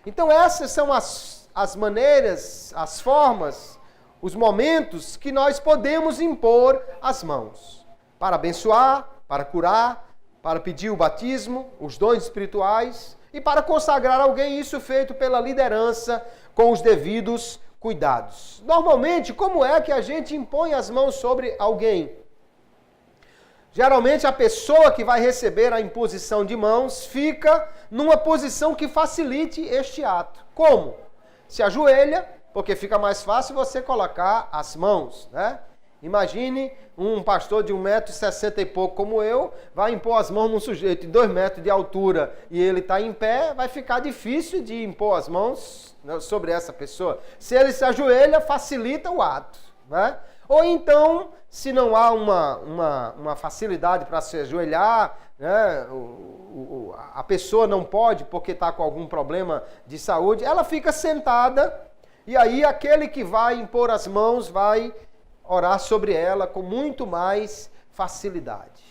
Então essas são as maneiras, as formas, os momentos que nós podemos impor as mãos, para abençoar, para curar, para pedir o batismo, os dons espirituais, e para consagrar alguém, isso feito pela liderança com os devidos cuidados. Normalmente, como é que a gente impõe as mãos sobre alguém? Geralmente, a pessoa que vai receber a imposição de mãos fica numa posição que facilite este ato. Como? Se ajoelha, porque fica mais fácil você colocar as mãos, né? Imagine um pastor de 1,60 m e pouco como eu, vai impor as mãos num sujeito de 2 metros de altura e ele está em pé, vai ficar difícil de impor as mãos sobre essa pessoa. Se ele se ajoelha, facilita o ato, né? Ou então, se não há uma facilidade para se ajoelhar, né? A pessoa não pode porque está com algum problema de saúde, ela fica sentada e aí aquele que vai impor as mãos vai orar sobre ela com muito mais facilidade.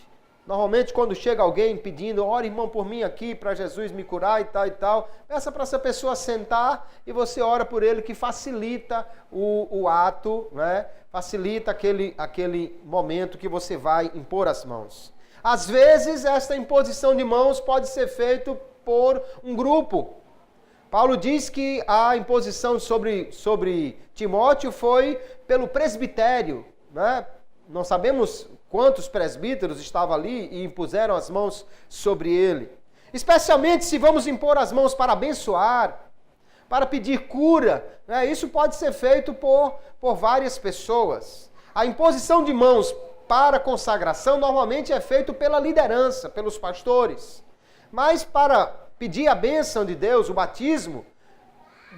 Normalmente, quando chega alguém pedindo, ore, irmão, por mim aqui, para Jesus me curar e tal, peça para essa pessoa sentar e você ora por ele, que facilita o ato, né? Facilita aquele momento que você vai impor as mãos. Às vezes, esta imposição de mãos pode ser feita por um grupo. Paulo diz que a imposição sobre Timóteo foi pelo presbitério, né? Não sabemos quantos presbíteros estavam ali e impuseram as mãos sobre ele. Especialmente se vamos impor as mãos para abençoar, para pedir cura, né? Isso pode ser feito por várias pessoas. A imposição de mãos para consagração normalmente é feito pela liderança, pelos pastores. Mas para pedir a bênção de Deus, o batismo,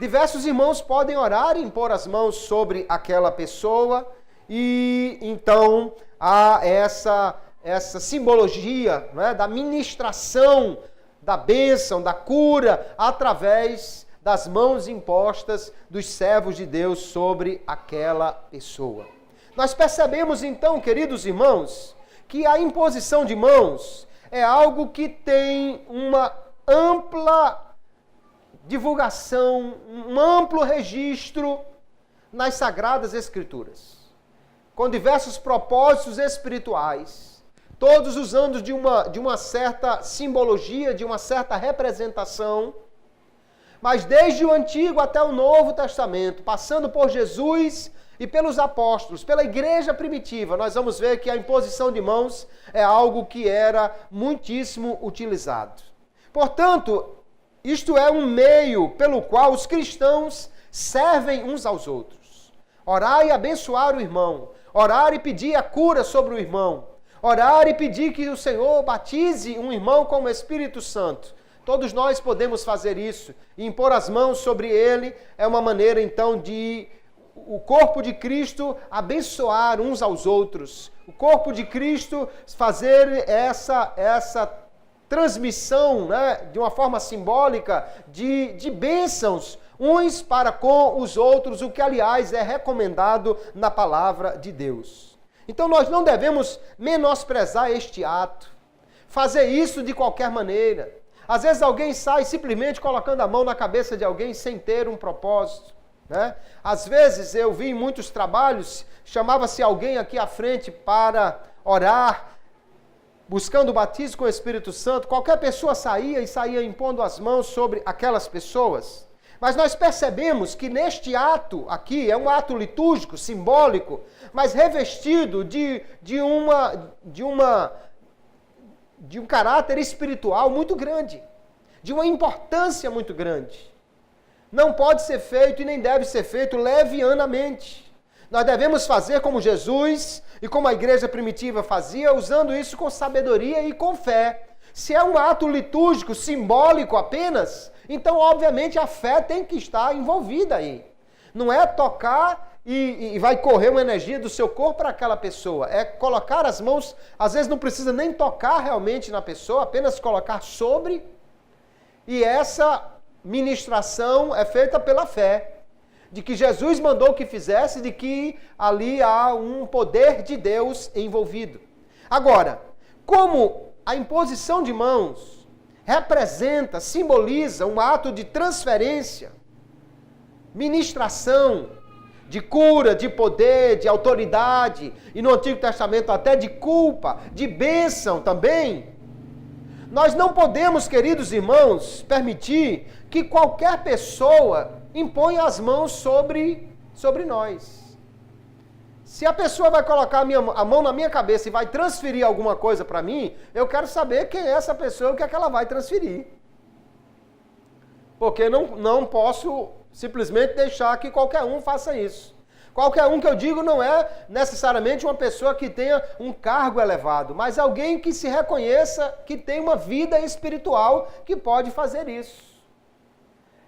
diversos irmãos podem orar e impor as mãos sobre aquela pessoa, e então há essa simbologia, né, da ministração, da bênção, da cura, através das mãos impostas dos servos de Deus sobre aquela pessoa. Nós percebemos então, queridos irmãos, que a imposição de mãos é algo que tem uma ampla divulgação, um amplo registro nas Sagradas Escrituras, com diversos propósitos espirituais, todos usando de uma certa simbologia, de uma certa representação. Mas desde o Antigo até o Novo Testamento, passando por Jesus e pelos apóstolos, pela igreja primitiva, nós vamos ver que a imposição de mãos é algo que era muitíssimo utilizado. Portanto, isto é um meio pelo qual os cristãos servem uns aos outros. Orar e abençoar o irmão, orar e pedir a cura sobre o irmão, orar e pedir que o Senhor batize um irmão com o Espírito Santo. Todos nós podemos fazer isso. E impor as mãos sobre ele é uma maneira, então, de o corpo de Cristo abençoar uns aos outros. O corpo de Cristo fazer essa transmissão, né, de uma forma simbólica de bênçãos uns para com os outros, o que, aliás, é recomendado na palavra de Deus. Então, nós não devemos menosprezar este ato, fazer isso de qualquer maneira. Às vezes alguém sai simplesmente colocando a mão na cabeça de alguém sem ter um propósito, né? Às vezes eu vi em muitos trabalhos, chamava-se alguém aqui à frente para orar, buscando o batismo com o Espírito Santo. Qualquer pessoa saía impondo as mãos sobre aquelas pessoas. Mas nós percebemos que neste ato aqui, é um ato litúrgico, simbólico, mas revestido de um caráter espiritual muito grande, de uma importância muito grande. Não pode ser feito e nem deve ser feito levianamente. Nós devemos fazer como Jesus e como a igreja primitiva fazia, usando isso com sabedoria e com fé. Se é um ato litúrgico, simbólico apenas, então obviamente a fé tem que estar envolvida aí. Não é tocar e vai correr uma energia do seu corpo para aquela pessoa. É colocar as mãos, às vezes não precisa nem tocar realmente na pessoa, apenas colocar sobre. E essa ministração é feita pela fé, de que Jesus mandou que fizesse, de que ali há um poder de Deus envolvido. Agora, como a imposição de mãos representa, simboliza um ato de transferência, ministração, de cura, de poder, de autoridade, e no Antigo Testamento até de culpa, de bênção também. Nós não podemos, queridos irmãos, permitir que qualquer pessoa imponha as mãos sobre nós. Se a pessoa vai colocar a mão na minha cabeça e vai transferir alguma coisa para mim, eu quero saber quem é essa pessoa e o que é que ela vai transferir. Porque não posso simplesmente deixar que qualquer um faça isso. Qualquer um que eu digo não é necessariamente uma pessoa que tenha um cargo elevado, mas alguém que se reconheça que tem uma vida espiritual que pode fazer isso.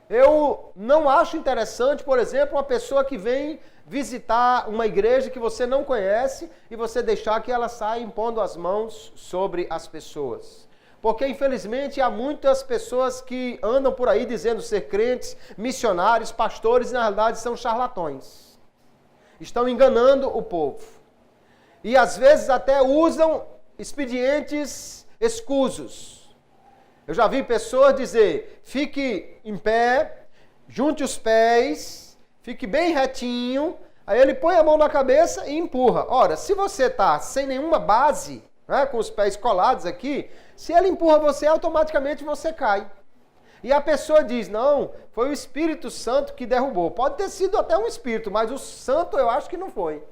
Eu não acho interessante, por exemplo, uma pessoa que vem visitar uma igreja que você não conhece e você deixar que ela saia impondo as mãos sobre as pessoas. Porque, infelizmente, há muitas pessoas que andam por aí dizendo ser crentes, missionários, pastores, e na realidade são charlatões. Estão enganando o povo. E, às vezes, até usam expedientes escusos. Eu já vi pessoas dizer, fique em pé, junte os pés, fique bem retinho, aí ele põe a mão na cabeça e empurra. Ora, se você está sem nenhuma base, né, com os pés colados aqui, se ele empurra você, automaticamente você cai. E a pessoa diz, não, foi o Espírito Santo que derrubou. Pode ter sido até um Espírito, mas o Santo eu acho que não foi.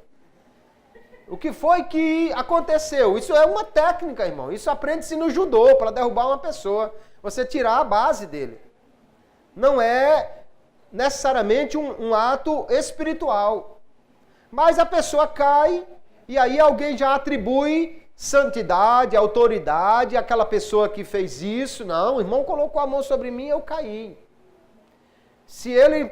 O que foi que aconteceu? Isso é uma técnica, irmão. Isso aprende-se no judô, para derrubar uma pessoa. Você tirar a base dele. Não é necessariamente um ato espiritual. Mas a pessoa cai e aí alguém já atribui santidade, autoridade, àquela pessoa que fez isso. Não, o irmão colocou a mão sobre mim e eu caí. Se ele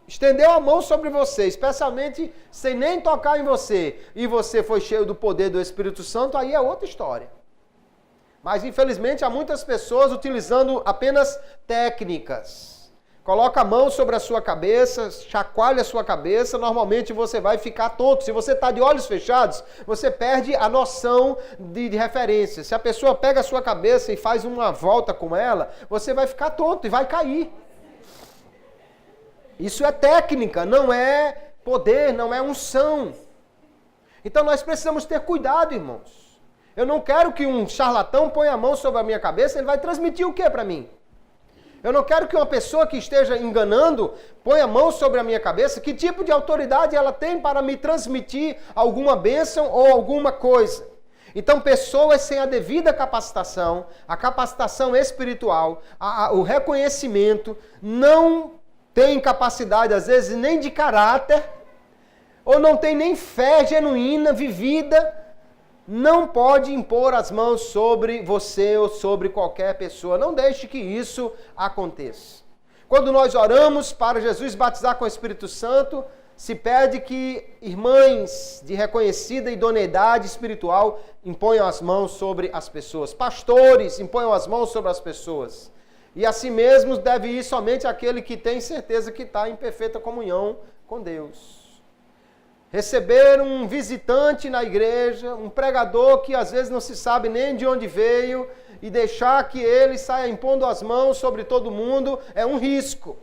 estendeu a mão sobre você, especialmente sem nem tocar em você, e você foi cheio do poder do Espírito Santo, aí é outra história. Mas, infelizmente, há muitas pessoas utilizando apenas técnicas. Coloca a mão sobre a sua cabeça, chacoalha a sua cabeça, normalmente você vai ficar tonto. Se você está de olhos fechados, você perde a noção de referência. Se a pessoa pega a sua cabeça e faz uma volta com ela, você vai ficar tonto e vai cair. Isso é técnica, não é poder, não é unção. Então nós precisamos ter cuidado, irmãos. Eu não quero que um charlatão ponha a mão sobre a minha cabeça, ele vai transmitir o que para mim? Eu não quero que uma pessoa que esteja enganando ponha a mão sobre a minha cabeça. Que tipo de autoridade ela tem para me transmitir alguma bênção ou alguma coisa? Então, pessoas sem a devida capacitação, a capacitação espiritual, o reconhecimento, não têm capacidade, às vezes, nem de caráter, ou não tem nem fé genuína, vivida, não pode impor as mãos sobre você ou sobre qualquer pessoa. Não deixe que isso aconteça. Quando nós oramos para Jesus batizar com o Espírito Santo, se pede que irmãs de reconhecida idoneidade espiritual imponham as mãos sobre as pessoas. Pastores imponham as mãos sobre as pessoas. E assim mesmo deve ir somente aquele que tem certeza que está em perfeita comunhão com Deus. Receber um visitante na igreja, um pregador que às vezes não se sabe nem de onde veio, e deixar que ele saia impondo as mãos sobre todo mundo é um risco.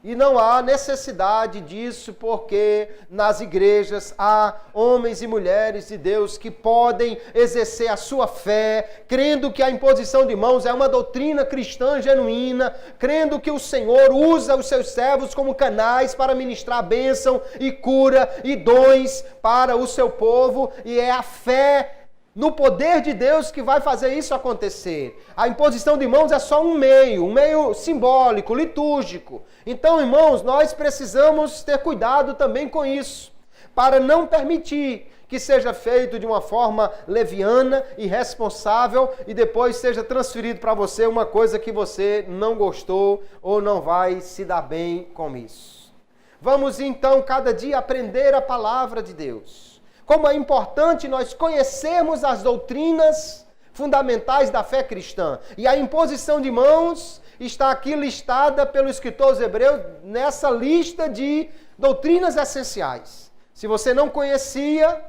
E não há necessidade disso, porque nas igrejas há homens e mulheres de Deus que podem exercer a sua fé, crendo que a imposição de mãos é uma doutrina cristã genuína, crendo que o Senhor usa os seus servos como canais para ministrar bênção e cura e dons para o seu povo, e é a fé no poder de Deus que vai fazer isso acontecer. A imposição de mãos é só um meio simbólico, litúrgico. Então, irmãos, nós precisamos ter cuidado também com isso, para não permitir que seja feito de uma forma leviana, irresponsável, e depois seja transferido para você uma coisa que você não gostou ou não vai se dar bem com isso. Vamos então cada dia aprender a palavra de Deus. Como é importante nós conhecermos as doutrinas fundamentais da fé cristã. E a imposição de mãos está aqui listada pelo escritor aos Hebreus nessa lista de doutrinas essenciais. Se você não conhecia,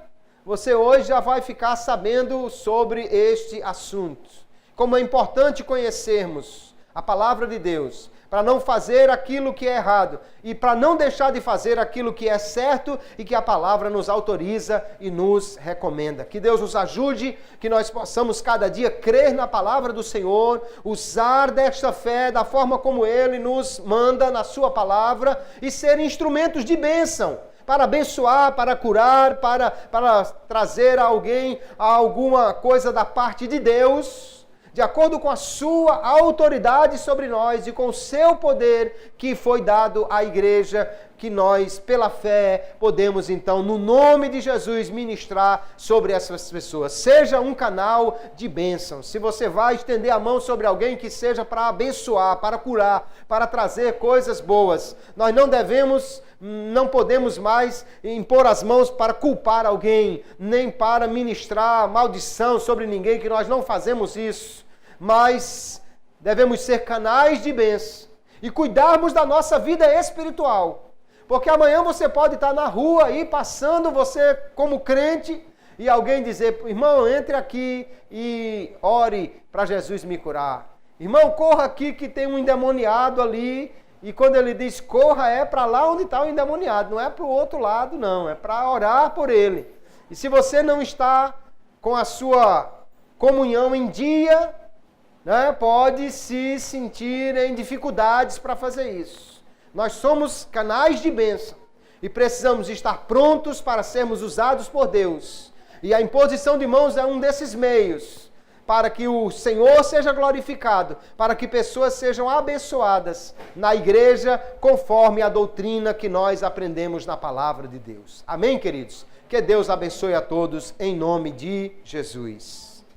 você hoje já vai ficar sabendo sobre este assunto. Como é importante conhecermos a palavra de Deus, para não fazer aquilo que é errado e para não deixar de fazer aquilo que é certo e que a palavra nos autoriza e nos recomenda. Que Deus nos ajude, que nós possamos cada dia crer na palavra do Senhor, usar desta fé da forma como Ele nos manda na sua palavra e ser instrumentos de bênção, para abençoar, para curar, para trazer a alguém alguma coisa da parte de Deus, de acordo com a sua autoridade sobre nós e com o seu poder que foi dado à igreja, que nós, pela fé, podemos então, no nome de Jesus, ministrar sobre essas pessoas. Seja um canal de bênção. Se você vai estender a mão sobre alguém, que seja para abençoar, para curar, para trazer coisas boas. Nós não podemos mais impor as mãos para culpar alguém, nem para ministrar maldição sobre ninguém, que nós não fazemos isso. Mas devemos ser canais de bênção e cuidarmos da nossa vida espiritual. Porque amanhã você pode estar na rua aí, passando você como crente, e alguém dizer: irmão, entre aqui e ore para Jesus me curar. Irmão, corra aqui que tem um endemoniado ali. E quando ele diz corra, é para lá onde está o endemoniado, não é para o outro lado, não. É para orar por ele. E se você não está com a sua comunhão em dia, pode se sentir em dificuldades para fazer isso. Nós somos canais de bênção e precisamos estar prontos para sermos usados por Deus. E a imposição de mãos é um desses meios para que o Senhor seja glorificado, para que pessoas sejam abençoadas na igreja conforme a doutrina que nós aprendemos na palavra de Deus. Amém, queridos? Que Deus abençoe a todos em nome de Jesus.